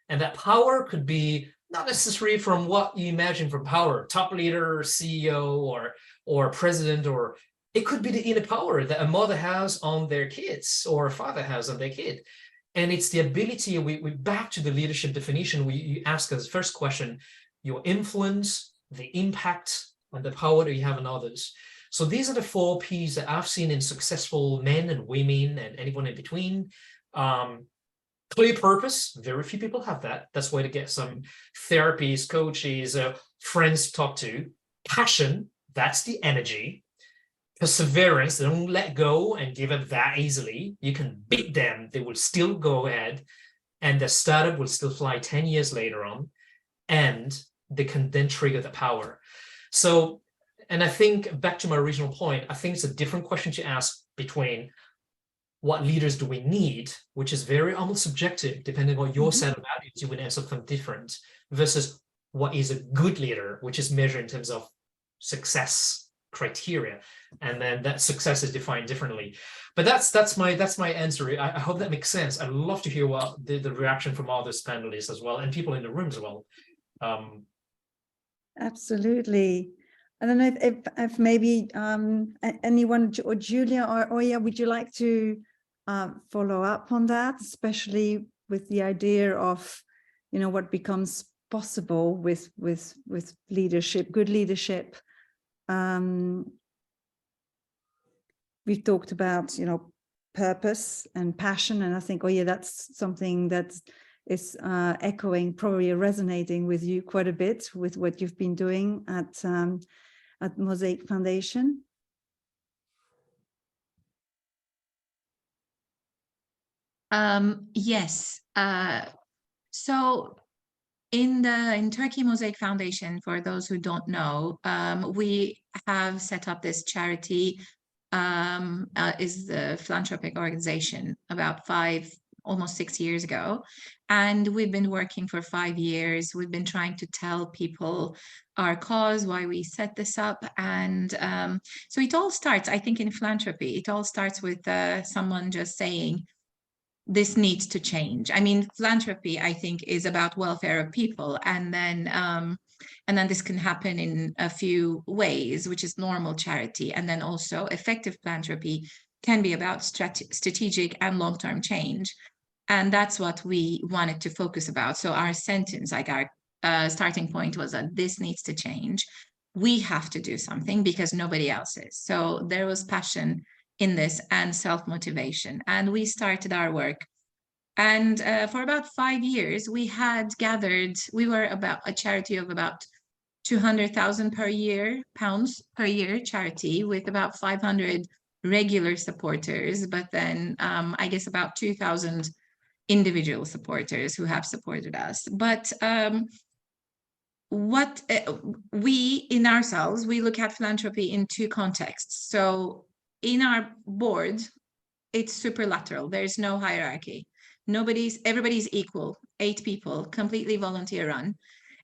And that power could be not necessarily from what you imagine from power, top leader, CEO, or president, or it could be the inner power that a mother has on their kids or a father has on their kid. And it's the ability, we back to the leadership definition, you ask us first question, your influence, the impact, and the power that you have on others. So these are the 4 Ps that I've seen in successful men and women and anyone in between. Clear purpose, very few people have that. That's why to get some therapies, coaches, friends to talk to. Passion, that's the energy. Perseverance, they don't let go and give up that easily. You can beat them, they will still go ahead, and the startup will still fly 10 years later on, and they can then trigger the power. So, and I think back to my original point, I think it's a different question to ask between what leaders do we need, which is very almost subjective, depending on your set of values, you would answer something different, versus what is a good leader, which is measured in terms of success criteria, and then that success is defined differently. But that's my answer. I hope that makes sense. I'd love to hear what the reaction from other panelists as well, and people in the room as well. Absolutely. I don't know if maybe anyone, or Julia or Oya, would you like to follow up on that, especially with the idea of, you know, what becomes possible with leadership, good leadership. We've talked about, you know, purpose and passion, and I think, oh yeah, that's something that is echoing, probably resonating with you quite a bit with what you've been doing at MOZAIK Foundation. Yes. So in Turkey MOZAIK Foundation, for those who don't know, we have set up this charity, is the philanthropic organization, about almost 6 years ago. And we've been working for 5 years. We've been trying to tell people our cause, why we set this up. And so it all starts, I think, in philanthropy, it all starts with someone just saying, this needs to change. I mean, philanthropy, I think, is about welfare of people. And then this can happen in a few ways, which is normal charity. And then also effective philanthropy can be about strategic and long-term change. And that's what we wanted to focus about. So our sentence, like our starting point, was that this needs to change. We have to do something because nobody else is. So there was passion in this and self-motivation. And we started our work. And for about 5 years, we had gathered, we were about a charity of about 200,000 pounds per year charity, with about 500 regular supporters, but then I guess about 2,000 individual supporters who have supported us. But what we in ourselves, we look at philanthropy in 2 contexts. So in our board, it's superlateral. There's no hierarchy. Everybody's equal, 8 people, completely volunteer run.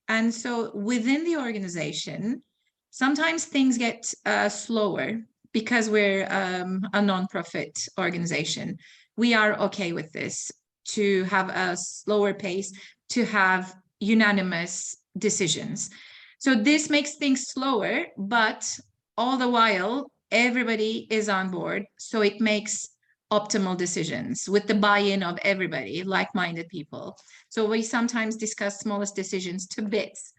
And so within the organization, sometimes things get slower because we're a non-profit organization. We are okay with this, to have a slower pace, to have unanimous decisions. So this makes things slower, but all the while, everybody is on board. So it makes optimal decisions with the buy-in of everybody, like-minded people. So we sometimes discuss smallest decisions to bits,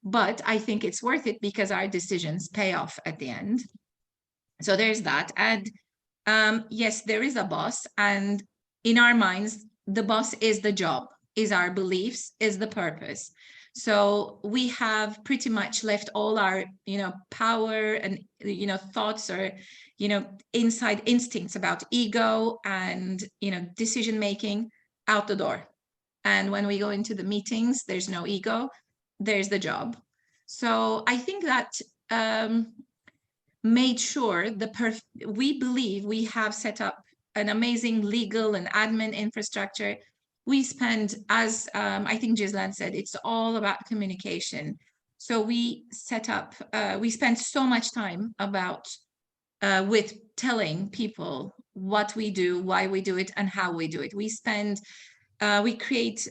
but I think it's worth it because our decisions pay off at the end. So there's that. And yes, there is a boss, and in our minds, the boss is the job, is our beliefs, is the purpose. So we have pretty much left all our, power and, thoughts or, inside instincts about ego and, decision-making out the door. And when we go into the meetings, there's no ego, there's the job. So I think that made sure we believe we have set up an amazing legal and admin infrastructure. We spend, as I think Ghislaine said, it's all about communication. So we set up, we spend so much time about with telling people what we do, why we do it, and how we do it. We spend, we create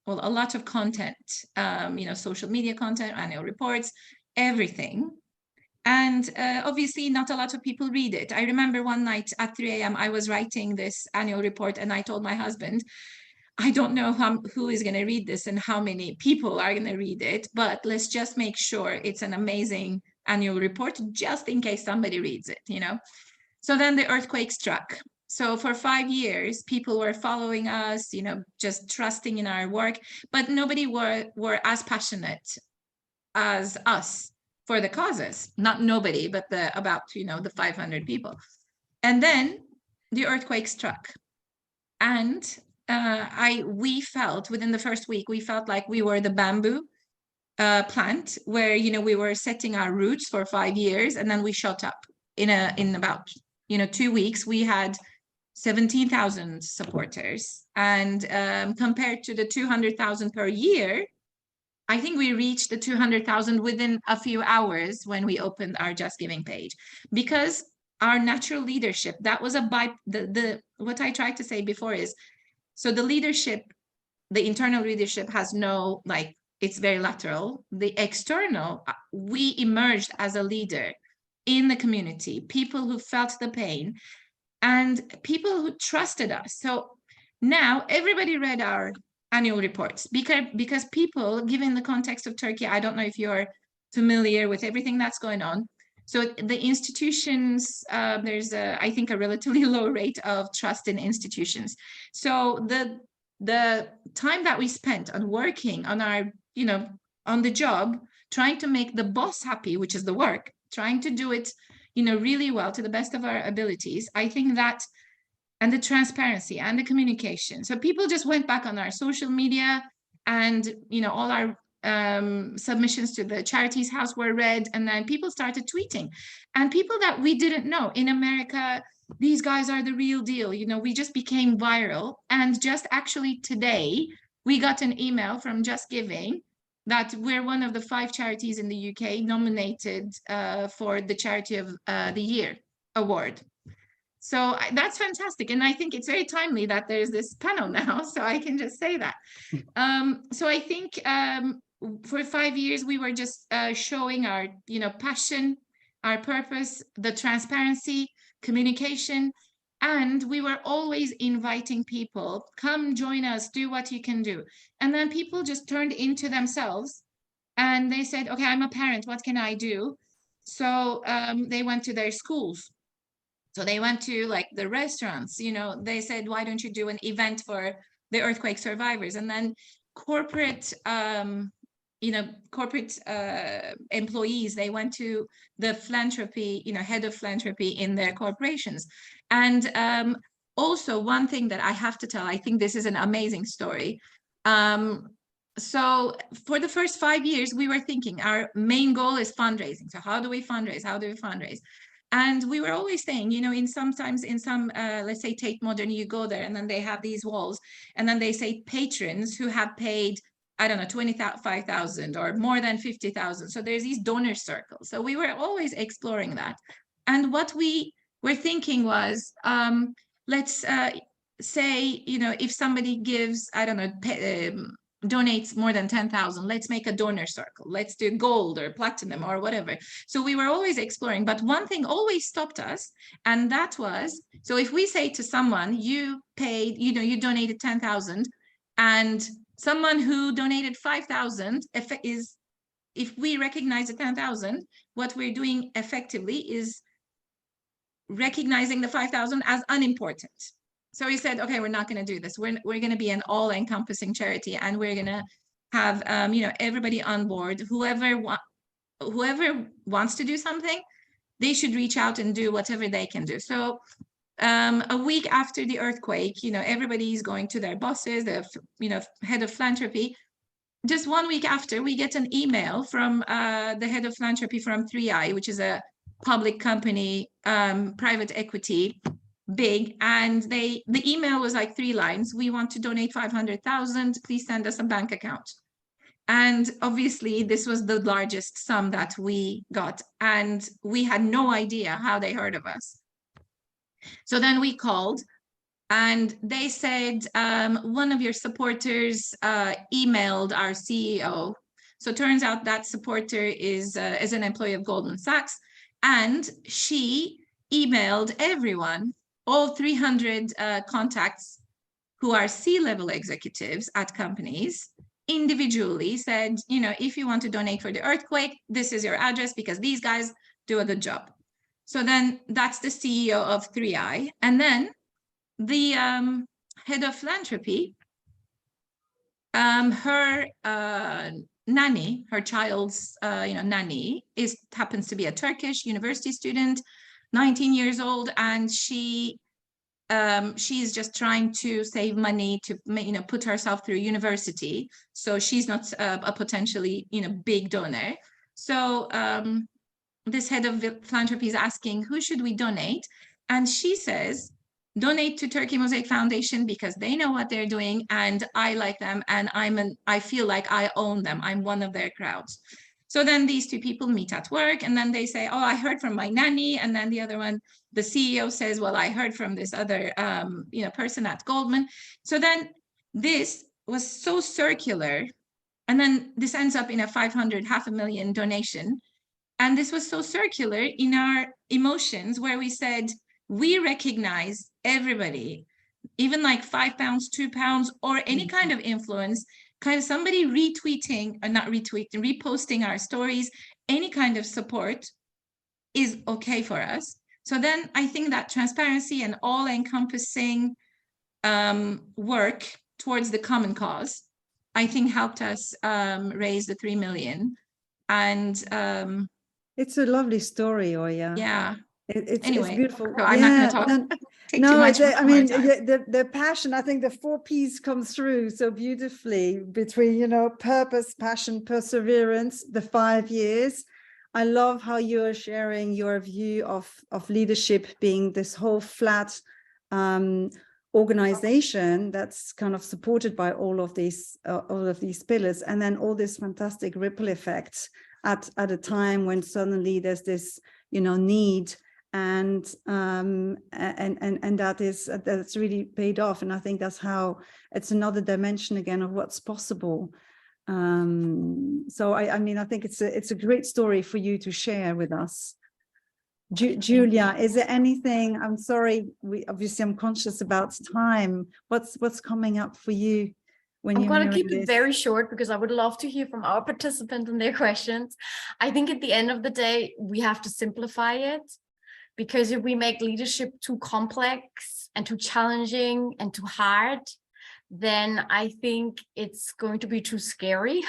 well, a lot of content, you know, social media content, annual reports, everything. And obviously not a lot of people read it. I remember one night at 3 a.m. I was writing this annual report and I told my husband, I don't know who is going to read this and how many people are going to read it, but let's just make sure it's an amazing annual report just in case somebody reads it, you know. So then the earthquake struck. So for 5 years, people were following us, you know, just trusting in our work, but nobody were as passionate as us for the causes. Not nobody, but about, you know, the 500 people. And then the earthquake struck. And we felt within the first week, we felt like we were the bamboo plant where, you know, we were setting our roots for 5 years, and then we shot up in about, you know, 2 weeks. We had 17,000 supporters, and compared to the 200,000 per year, I think we reached the 200,000 within a few hours when we opened our Just Giving page, because our natural leadership, that was what I tried to say before is, so the leadership, the internal leadership has no, like, it's very lateral. The external, we emerged as a leader in the community, people who felt the pain and people who trusted us. So now everybody read our annual reports because people, given the context of Turkey, I don't know if you're familiar with everything that's going on. So the institutions, there's I think a relatively low rate of trust in institutions. So the time that we spent on working on our, you know, on the job, trying to make the boss happy, which is the work, trying to do it, you know, really well to the best of our abilities, I think that, and the transparency and the communication. So people just went back on our social media, and, you know, all our submissions to the Charities House were read, and then people started tweeting, and people that we didn't know in America, these guys are the real deal, you know, we just became viral. And just actually today we got an email from Just Giving that we're one of the 5 charities in the UK nominated for the Charity of the Year award. So that's fantastic, and I think it's very timely that there's this panel now, so I can just say that. So I think for 5 years we were just showing our, you know, passion, our purpose, the transparency, communication, and we were always inviting people, come join us, do what you can do. And then people just turned into themselves and they said, okay, I'm a parent, what can I do? So they went to their schools. So they went to, like, the restaurants, you know, they said, why don't you do an event for the earthquake survivors? And then corporate, you know, corporate employees, they went to the philanthropy, you know, head of philanthropy in their corporations. And also one thing that I have to tell, I think this is an amazing story. So for the first 5 years, we were thinking our main goal is fundraising. So how do we fundraise? How do we fundraise? And we were always saying, you know, sometimes in some, let's say Tate Modern, you go there and then they have these walls, and then they say patrons who have paid, I don't know, 25,000 or more than 50,000. So there's these donor circles. So we were always exploring that. And what we were thinking was, let's say, you know, if somebody gives, I don't know, donates more than 10,000, let's make a donor circle. Let's do gold or platinum or whatever. So we were always exploring, but one thing always stopped us, and that was, so if we say to someone, you paid, you know, you donated 10,000, and someone who donated 5,000 if we recognize the 10,000, what we're doing effectively is recognizing the 5,000 as unimportant. So we said, okay, we're not going to do this. We're going to be an all-encompassing charity, and we're going to have, you know, everybody on board. Whoever wants to do something, they should reach out and do whatever they can do. So a week after the earthquake, you know, everybody is going to their bosses, the, you know, head of philanthropy. Just 1 week after, we get an email from the head of philanthropy from 3i, which is a public company, private equity. big, and the email was like 3 lines. We want to donate 500,000. Please send us a bank account. And obviously this was the largest sum that we got, and we had no idea how they heard of us. So then we called, and they said, one of your supporters emailed our CEO. So it turns out that supporter is an employee of Goldman Sachs, and she emailed everyone, all 300 contacts who are C-level executives at companies, individually said, you know, if you want to donate for the earthquake, this is your address because these guys do a good job. So then that's the CEO of 3i. And then the head of philanthropy, her nanny, her child's nanny happens to be a Turkish university student, 19 years old, and she's just trying to save money to put herself through university. So she's not a potentially big donor. So this head of philanthropy is asking, who should we donate? And she says, donate to Turkey Mosaic Foundation because they know what they're doing and I like them and I feel like I own them. I'm one of their crowds. So then these two people meet at work and then they say, oh, I heard from my nanny. And then the other one, the CEO says, well, I heard from this other person at Goldman. So then this was so circular. And then this ends up in a 500,000 donation. And this was so circular in our emotions where we said, we recognize everybody, even like £5, £2, or any kind of influence, kind of somebody retweeting, or not retweeting, reposting our stories, any kind of support is okay for us. So then I think that transparency and all-encompassing work towards the common cause, I think helped us raise the 3 million. And it's a lovely story, Oya. Yeah. It's anyway, beautiful. So I'm not going to take too much more time. The passion, I think the 4 Ps come through so beautifully between, purpose, passion, perseverance, the 5 years. I love how you're sharing your view of leadership being this whole flat organization that's kind of supported by all of these pillars, and then all this fantastic ripple effects at a time when suddenly there's this, need. And that's really paid off. And I think that's how it's another dimension again of what's possible. So I think it's a great story for you to share with us. Julia, is there anything? I'm sorry, I'm conscious about time. What's coming up for you? I'm going to keep it very short because I would love to hear from our participants and their questions. I think at the end of the day, we have to simplify it. Because if we make leadership too complex and too challenging and too hard, then I think it's going to be too scary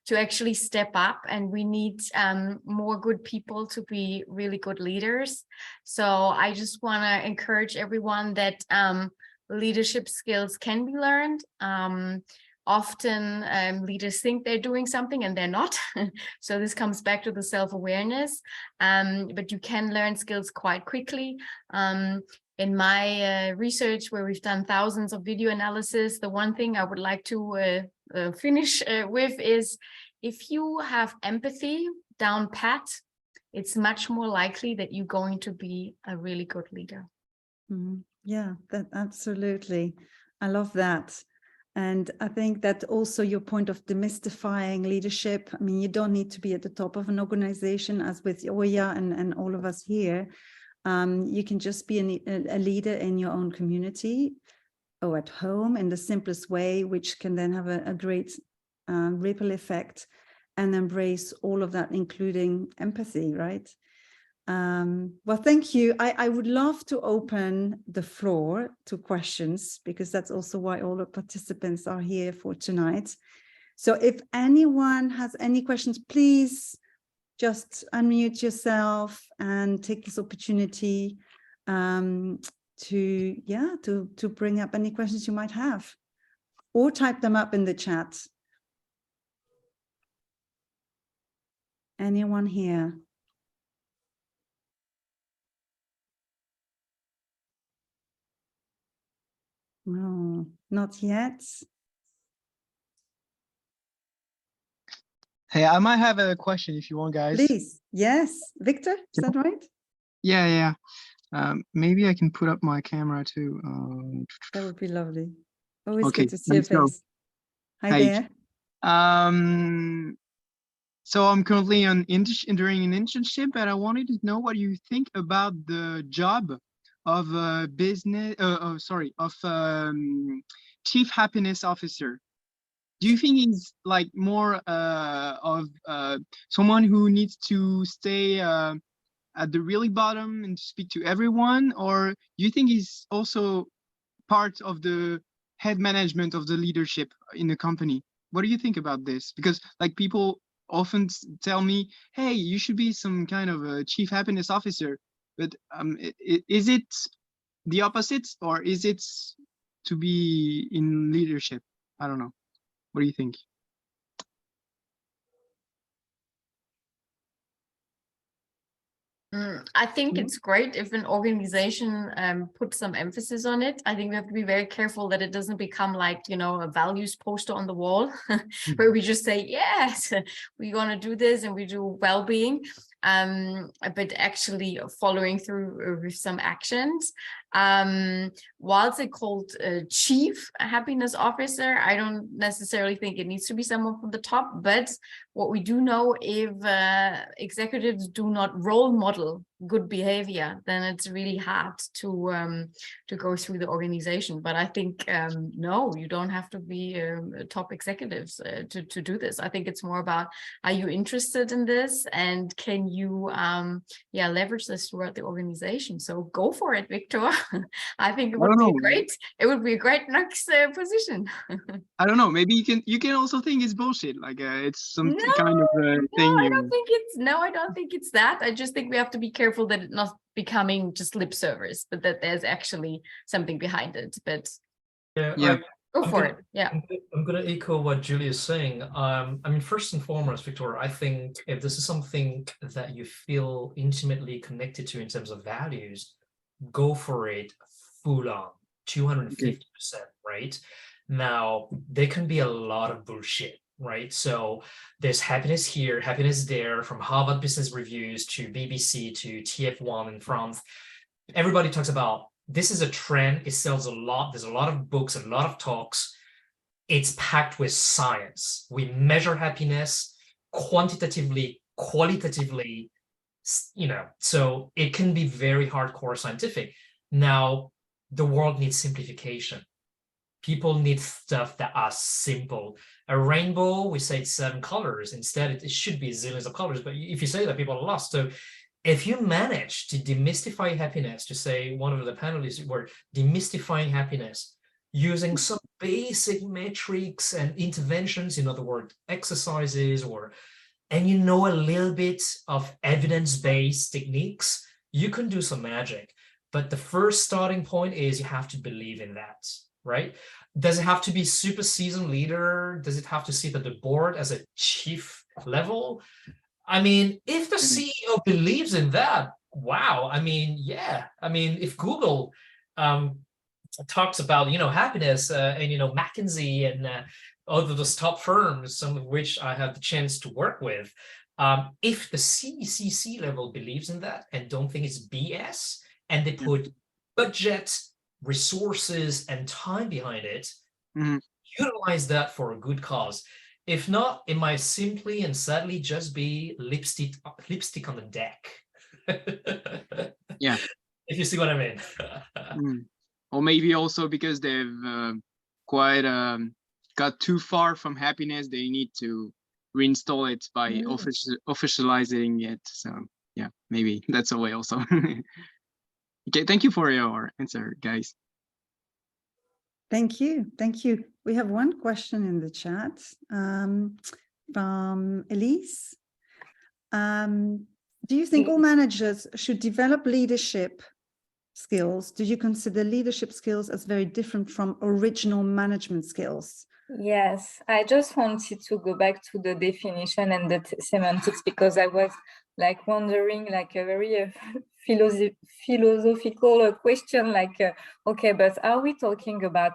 to actually step up, and we need more good people to be really good leaders. So I just want to encourage everyone that leadership skills can be learned. Often leaders think they're doing something and they're not. So this comes back to the self-awareness, but you can learn skills quite quickly. In my research, where we've done thousands of video analysis, the one thing I would like to finish with is, if you have empathy down pat, it's much more likely that you're going to be a really good leader. Yeah, that absolutely. I love that. And I think that also your point of demystifying leadership. I mean, you don't need to be at the top of an organization, as with Oya and all of us here. You can just be a leader in your own community or at home in the simplest way, which can then have a great ripple effect and embrace all of that, including empathy, right? Well, thank you. I would love to open the floor to questions, because that's also why all the participants are here for tonight. So if anyone has any questions, please just unmute yourself and take this opportunity to bring up any questions you might have, or type them up in the chat. Anyone here? No, not yet. Hey, I might have a question if you want, guys. Please. Yes. Victor, is that right? Yeah. Maybe I can put up my camera too. That would be lovely. Always Okay, good to see your let's go. face. Hi Hi. there. So I'm currently during an internship, and I wanted to know what you think about the job of Chief Happiness Officer. Do you think he's like more of someone who needs to stay at the really bottom and speak to everyone, or do you think he's also part of the head management of the leadership in the company? What do you think about this? Because like people often tell me, hey, you should be some kind of a chief happiness officer, but is it the opposite, or is it to be in leadership? I don't know. What do you think? I think it's great if an organization puts some emphasis on it. I think we have to be very careful that it doesn't become like, you know, a values poster on the wall where we just say, yes, we're going to do this and we do well-being, but actually following through with some actions. Whilst it's called Chief Happiness Officer, I don't necessarily think it needs to be someone from the top, but what we do know, if executives do not role model good behavior, then it's really hard to go through the organization. But I think no, you don't have to be top executives to do this. I think it's more about, are you interested in this, and can you leverage this throughout the organization? So go for it, Victor. I think it would be great. It would be a great next position. I don't know. Maybe you can also think it's bullshit. Like it's some kind of thing. I don't think it's that. I just think we have to be careful that it's not becoming just lip service, but that there's actually something behind it. But yeah. Go for it. Yeah. I'm going to echo what Julie is saying. I mean, first and foremost, Victoria, I think if this is something that you feel intimately connected to in terms of values, go for it full on, 250%, right? Now, there can be a lot of bullshit, right? So there's happiness here, happiness there, from Harvard Business Reviews to BBC to TF1 in France. Everybody talks about this is a trend. It sells a lot. There's a lot of books, a lot of talks. It's packed with science. We measure happiness quantitatively, qualitatively, you know, so it can be very hardcore scientific. Now, the world needs simplification. People need stuff that are simple. A rainbow, we say it's 7 colors. Instead, it should be zillions of colors. But if you say that, people are lost. So if you manage to demystify happiness, to say one of the panelists were demystifying happiness, using some basic metrics and interventions, in other words, exercises, and you know a little bit of evidence-based techniques, you can do some magic. But the first starting point is you have to believe in that, right? Does it have to be super seasoned leader? Does it have to sit at the board as a chief level? I mean, if the CEO believes in that, wow. I mean, yeah. I mean, if Google talks about, you know, happiness and, you know, McKinsey and other those top firms, some of which I have the chance to work with, if the CCC level believes in that and don't think it's BS, and they put budget, resources, and time behind it, utilize that for a good cause. If not, it might simply and sadly just be lipstick on the deck. Yeah. If you see what I mean. Or maybe also because they've quite got too far from happiness, they need to reinstall it by officializing it. So yeah, maybe that's a way also. Okay, thank you for your answer, guys. Thank you. Thank you. We have one question in the chat from Elise. Do you think all managers should develop leadership skills? Do you consider leadership skills as very different from original management skills? Yes, I just wanted to go back to the definition and the semantics, because I was like wondering like a very philosophical question, like, okay, but are we talking about,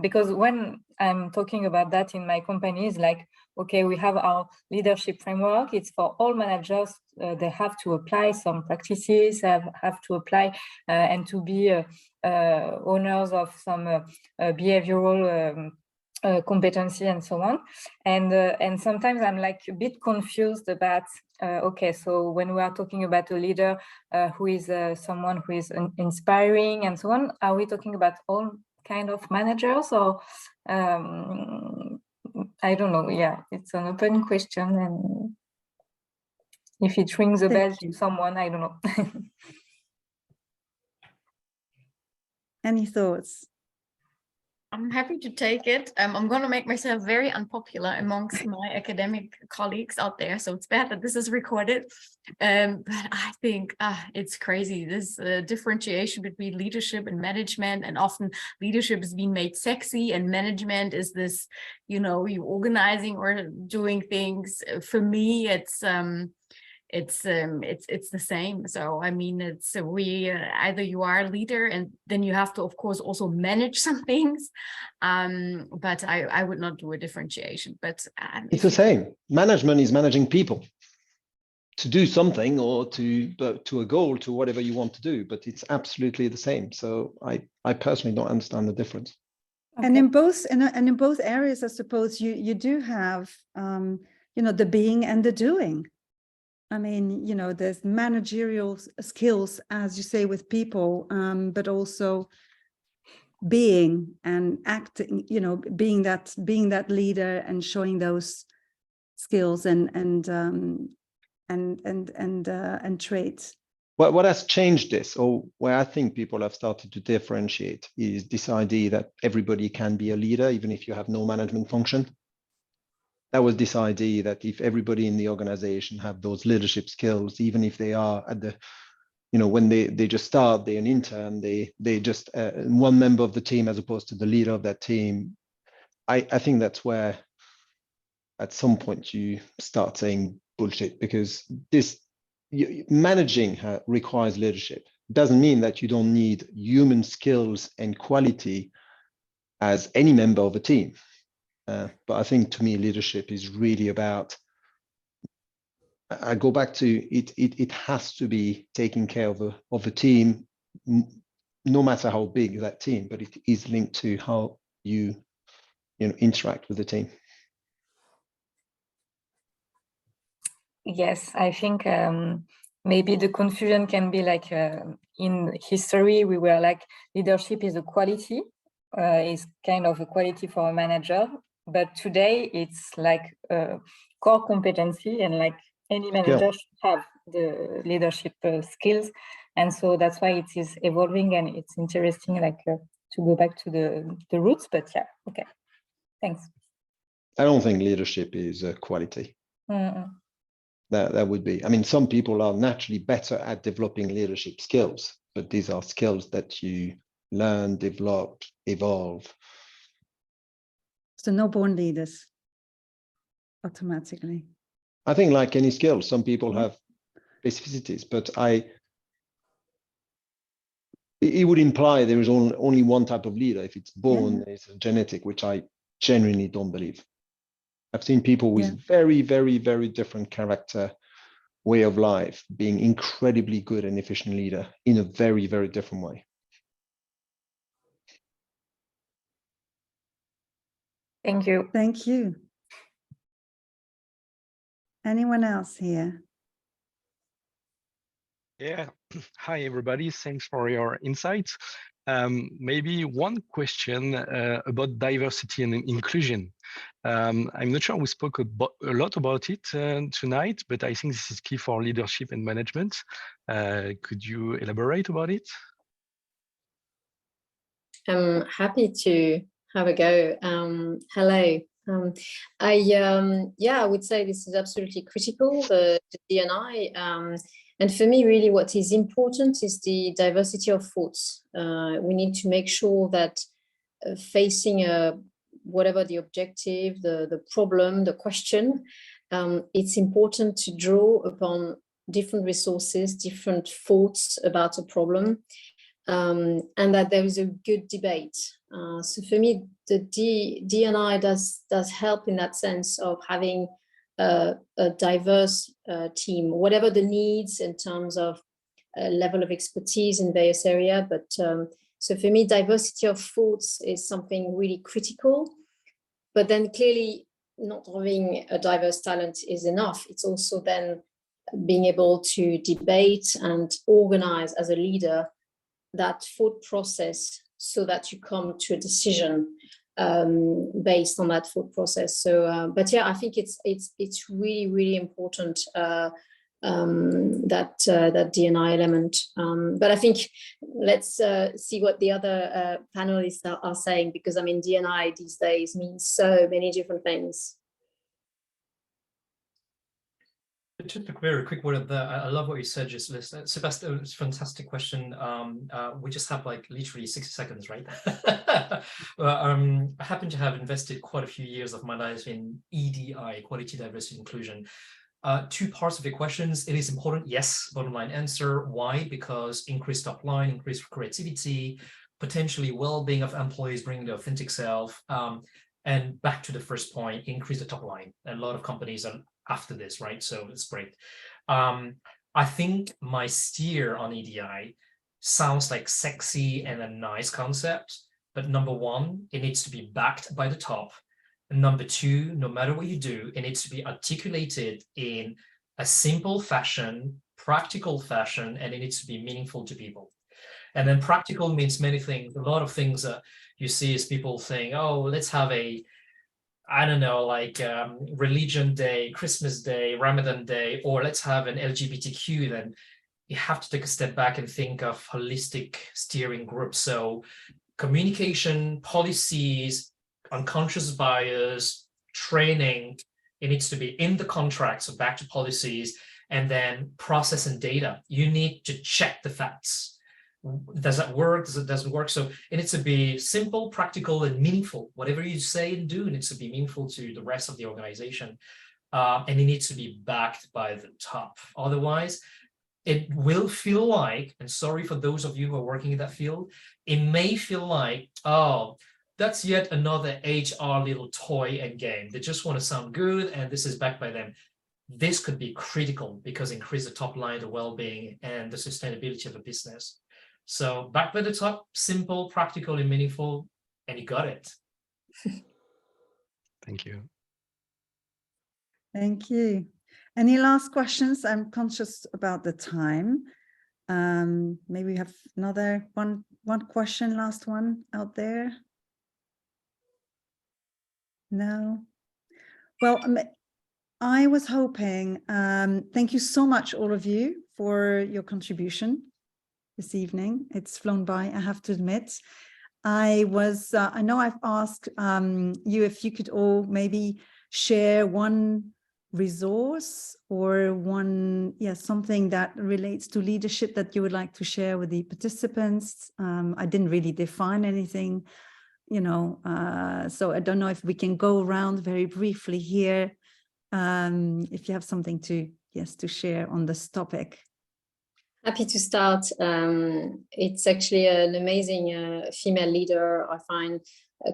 because when I'm talking about that in my company, it's like, okay, we have our leadership framework. It's for all managers. They have to apply some practices, have to apply and to be owners of some behavioral competency and so on. And sometimes I'm like a bit confused about, okay, so when we are talking about a leader who is someone who is inspiring and so on, are we talking about all kind of managers, or I don't know. Yeah, it's an open question, and if it rings a bell to someone, I don't know. Any thoughts? I'm happy to take it. I'm going to make myself very unpopular amongst my academic colleagues out there, so it's bad that this is recorded. But I think it's crazy, this differentiation between leadership and management, and often leadership is being made sexy and management is this, you know, you organizing or doing things. For me, it's the same. So I mean, it's either you are a leader and then you have to, of course, also manage some things. But I would not do a differentiation. But it's the same. Management is managing people to do something, or to a goal, to whatever you want to do. But it's absolutely the same. So I personally don't understand the difference. Okay. And in both areas, I suppose you do have you know, the being and the doing. I mean, you know, there's managerial skills, as you say, with people, but also being and acting, you know, being that leader and showing those skills and traits. What has changed this, or where I think people have started to differentiate, is this idea that everybody can be a leader, even if you have no management function. That was this idea that if everybody in the organization have those leadership skills, even if they are at the, you know, when they just start, they're an intern, they just one member of the team as opposed to the leader of that team. I think that's where at some point you start saying bullshit, because managing requires leadership. It doesn't mean that you don't need human skills and quality as any member of a team. But I think, to me, leadership is really about, I go back to it has to be taking care of a team, no matter how big that team, but it is linked to how you interact with the team. Yes, I think maybe the confusion can be like in history, we were like leadership is a quality, is kind of a quality for a manager. But today it's like a core competency, and like any manager should have the leadership skills. And so that's why it is evolving, and it's interesting, like to go back to the roots. But yeah, okay, thanks. I don't think leadership is a quality. That would be, I mean, some people are naturally better at developing leadership skills, but these are skills that you learn, develop, evolve. So no born leaders automatically. I think, like any skill, some people have specificities, but it would imply there is only one type of leader. If it's born, it's genetic, which I genuinely don't believe. I've seen people with very, very, very different character, way of life, being incredibly good and efficient leader in a very, very different way. Thank you. Thank you. Anyone else here? Yeah. Hi, everybody. Thanks for your insights. Maybe one question about diversity and inclusion. I'm not sure we spoke a lot about it tonight, but I think this is key for leadership and management. Could you elaborate about it? I'm happy to have a go. Hello. I would say this is absolutely critical, the D&I. And for me, really, what is important is the diversity of thoughts. We need to make sure that facing whatever the objective, the problem, the question, it's important to draw upon different resources, different thoughts about a problem, and that there is a good debate. So for me, the D&I does help in that sense of having a diverse team, whatever the needs in terms of level of expertise in various areas. But so for me, diversity of thoughts is something really critical. But then clearly, not having a diverse talent is enough. It's also then being able to debate and organize as a leader that thought process so that you come to a decision based on that thought process. So, but yeah, I think it's really, really important that D&I element. But I think let's see what the other panelists are saying, because I mean, D&I these days means so many different things. Just a very quick word of that. I love what you said, Ghislaine. Sebastian, it's a fantastic question. We just have like literally 60 seconds, right? I happen to have invested quite a few years of my life in EDI, Equality, Diversity, Inclusion. Two parts of your questions. It is important, yes, bottom line answer. Why? Because increased top line, increased creativity, potentially well-being of employees, bringing their authentic self. And back to the first point, increase the top line. And a lot of companies are after this, right? So it's great. I think my steer on EDI sounds like sexy and a nice concept, but number one, it needs to be backed by the top. And number two, no matter what you do, it needs to be articulated in a simple fashion, practical fashion, and it needs to be meaningful to people. And then practical means many things. A lot of things you see is people saying, oh, let's have a, I don't know, like religion day, Christmas day, Ramadan day, or let's have an LGBTQ. Then you have to take a step back and think of holistic steering group. So communication, policies, unconscious bias, training, it needs to be in the contract, so back to policies, and then process and data. You need to check the facts. Does that work? Does it doesn't work? So it needs to be simple, practical, and meaningful. Whatever you say and do needs to be meaningful to the rest of the organization. And it needs to be backed by the top. Otherwise, it will feel like, and sorry for those of you who are working in that field, it may feel like, oh, that's yet another HR little toy and game. They just want to sound good, and this is backed by them. This could be critical because increase the top line, the well-being, and the sustainability of a business. So back by the top, simple, practical, and meaningful, and you got it. Thank you. Thank you. Any last questions? I'm conscious about the time. Maybe we have another one question, last one out there. No. Well, I was hoping, thank you so much, all of you, for your contribution this evening. It's flown by, I have to admit. I know I've asked you if you could all maybe share one resource or something that relates to leadership that you would like to share with the participants. I didn't really define anything, so I don't know if we can go around very briefly here. If you have something to share on this topic. Happy to start. It's actually an amazing female leader, I find,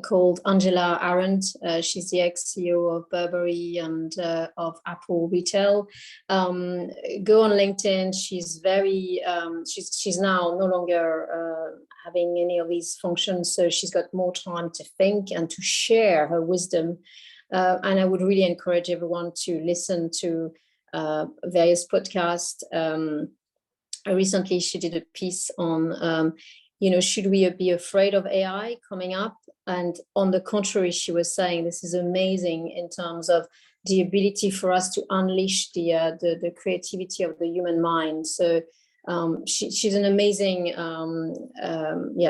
called Angela Arendt. She's the ex-CEO of Burberry and of Apple Retail. Go on LinkedIn. She's very, she's now no longer having any of these functions, so she's got more time to think and to share her wisdom. And I would really encourage everyone to listen to various podcasts. Recently, she did a piece on, should we be afraid of AI coming up? And on the contrary, she was saying this is amazing in terms of the ability for us to unleash the creativity of the human mind. So she's an amazing,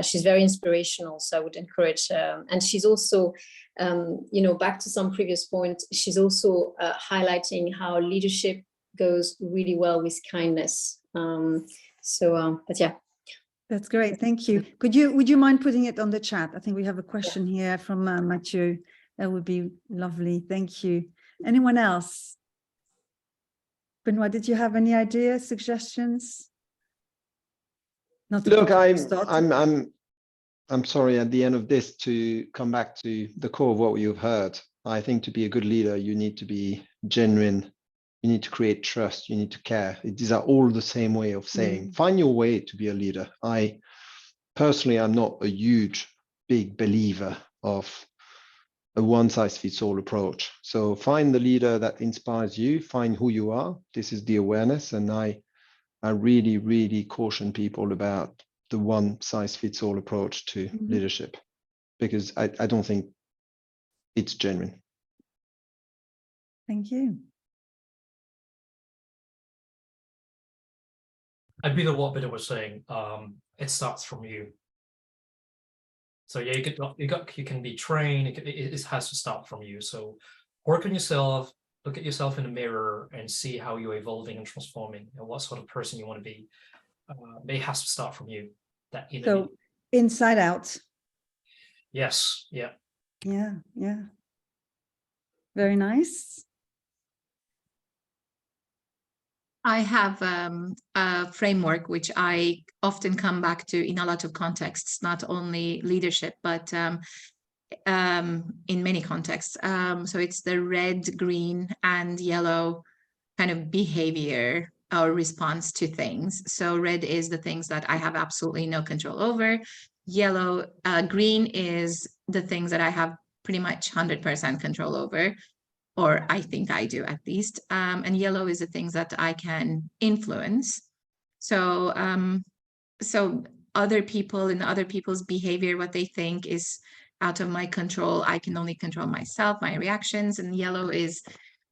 she's very inspirational. So I would encourage her. And she's also, back to some previous points, she's also highlighting how leadership goes really well with kindness. But yeah. That's great. Thank you. Would you mind putting it on the chat? I think we have a question here from Mathieu. That would be lovely. Thank you. Anyone else? Benoit, did you have any ideas, suggestions? Not to Look, put you on the spot. I'm sorry at the end of this to come back to the core of what you've heard. I think to be a good leader, you need to be genuine. You need to create trust. You need to care. These are all the same way of saying, find your way to be a leader. I personally, I'm not a huge, big believer of a one-size-fits-all approach. So find the leader that inspires you, find who you are. This is the awareness. And I really, really caution people about the one-size-fits-all approach to leadership, because I don't think it's genuine. Thank you. I'd be the what Benoit was saying. It starts from you. So yeah, you can be trained. It has to start from you. So work on yourself. Look at yourself in the mirror and see how you're evolving and transforming, and what sort of person you want to be. It has to start from you. So inside out. Yes. Yeah. Yeah. Yeah. Very nice. I have a framework which I often come back to in a lot of contexts, not only leadership, but in many contexts. So it's the red, green, and yellow kind of behavior or response to things. So red is the things that I have absolutely no control over. Yellow, green is the things that I have pretty much 100% control over, or I think I do at least. And yellow is the things that I can influence. So, so other people and other people's behavior, what they think is out of my control. I can only control myself, my reactions. And yellow is,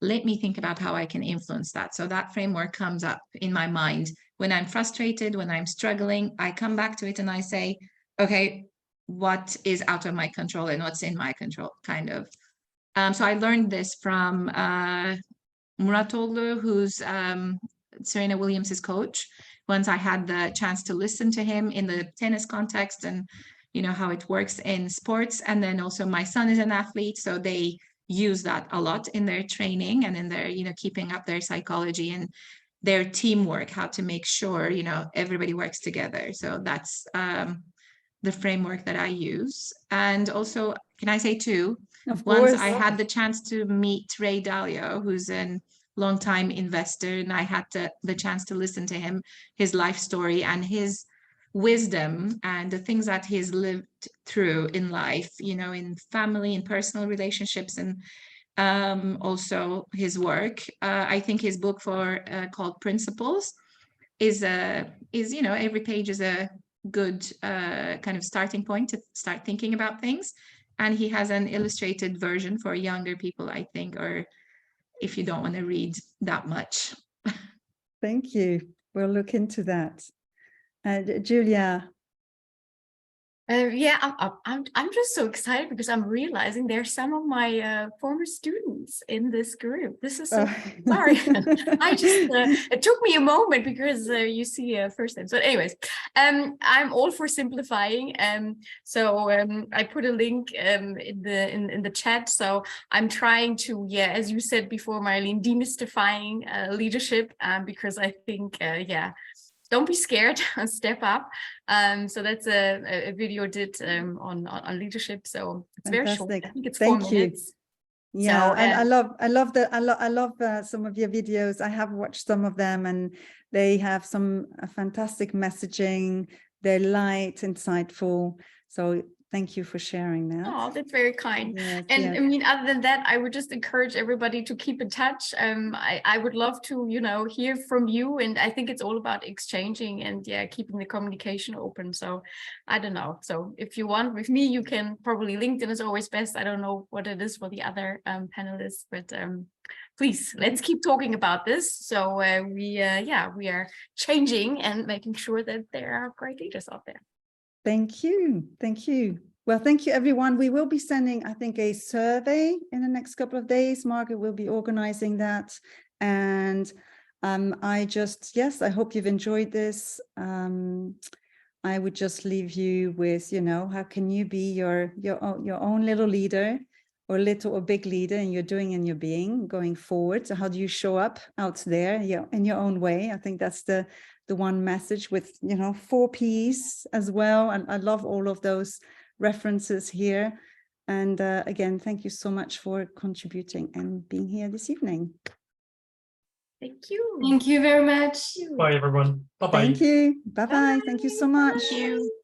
let me think about how I can influence that. So that framework comes up in my mind when I'm frustrated, when I'm struggling. I come back to it and I say, okay, what is out of my control and what's in my control, kind of. So I learned this from Muratoglu, who's Serena Williams's coach. Once I had the chance to listen to him in the tennis context and, you know, how it works in sports. And then also my son is an athlete, so they use that a lot in their training and in their, you know, keeping up their psychology and their teamwork, how to make sure, you know, everybody works together. So that's the framework that I use. And also, can I say too, once I had the chance to meet Ray Dalio, who's a longtime investor, and I had the chance to listen to him, his life story and his wisdom and the things that he's lived through in life, you know, in family and personal relationships, and also his work. I think his book called Principles is you know, every page is a good kind of starting point to start thinking about things. And he has an illustrated version for younger people, I think, or if you don't want to read that much. Thank you. We'll look into that. Julia. Yeah, I'm just so excited because I'm realizing there's some of my former students in this group. This is so sorry. I just it took me a moment because you see first names. But anyways, I'm all for simplifying. So I put a link in the chat. So I'm trying to, yeah, as you said before, Marileen, demystifying leadership because I think don't be scared, step up. So that's a video I did on leadership. So it's very short. I think it's 4 minutes. Yeah, so, and I love some of your videos. I have watched some of them, and they have some fantastic messaging. They're light, insightful. So thank you for sharing that. Oh, that's very kind. Yes, and yes. I mean, other than that, I would just encourage everybody to keep in touch. I would love to, you know, hear from you. And I think it's all about exchanging and keeping the communication open. So I don't know. So if you want with me, you can probably, LinkedIn is always best. I don't know what it is for the other panelists, but please, let's keep talking about this. So we are changing and making sure that there are great leaders out there. Thank you. Thank you. Well, thank you, everyone. We will be sending, I think, a survey in the next couple of days. Margaret will be organizing that. And I hope you've enjoyed this. I would just leave you with, you know, how can you be your own little leader? or little or big leader in your doing and your being going forward. So how do you show up out there in your own way? I think that's the one message with, 4 Ps as well. And I love all of those references here. And again, thank you so much for contributing and being here this evening. Thank you. Thank you very much. Bye, everyone. Bye-bye. Thank you. Bye-bye. Thank you so much. Thank you.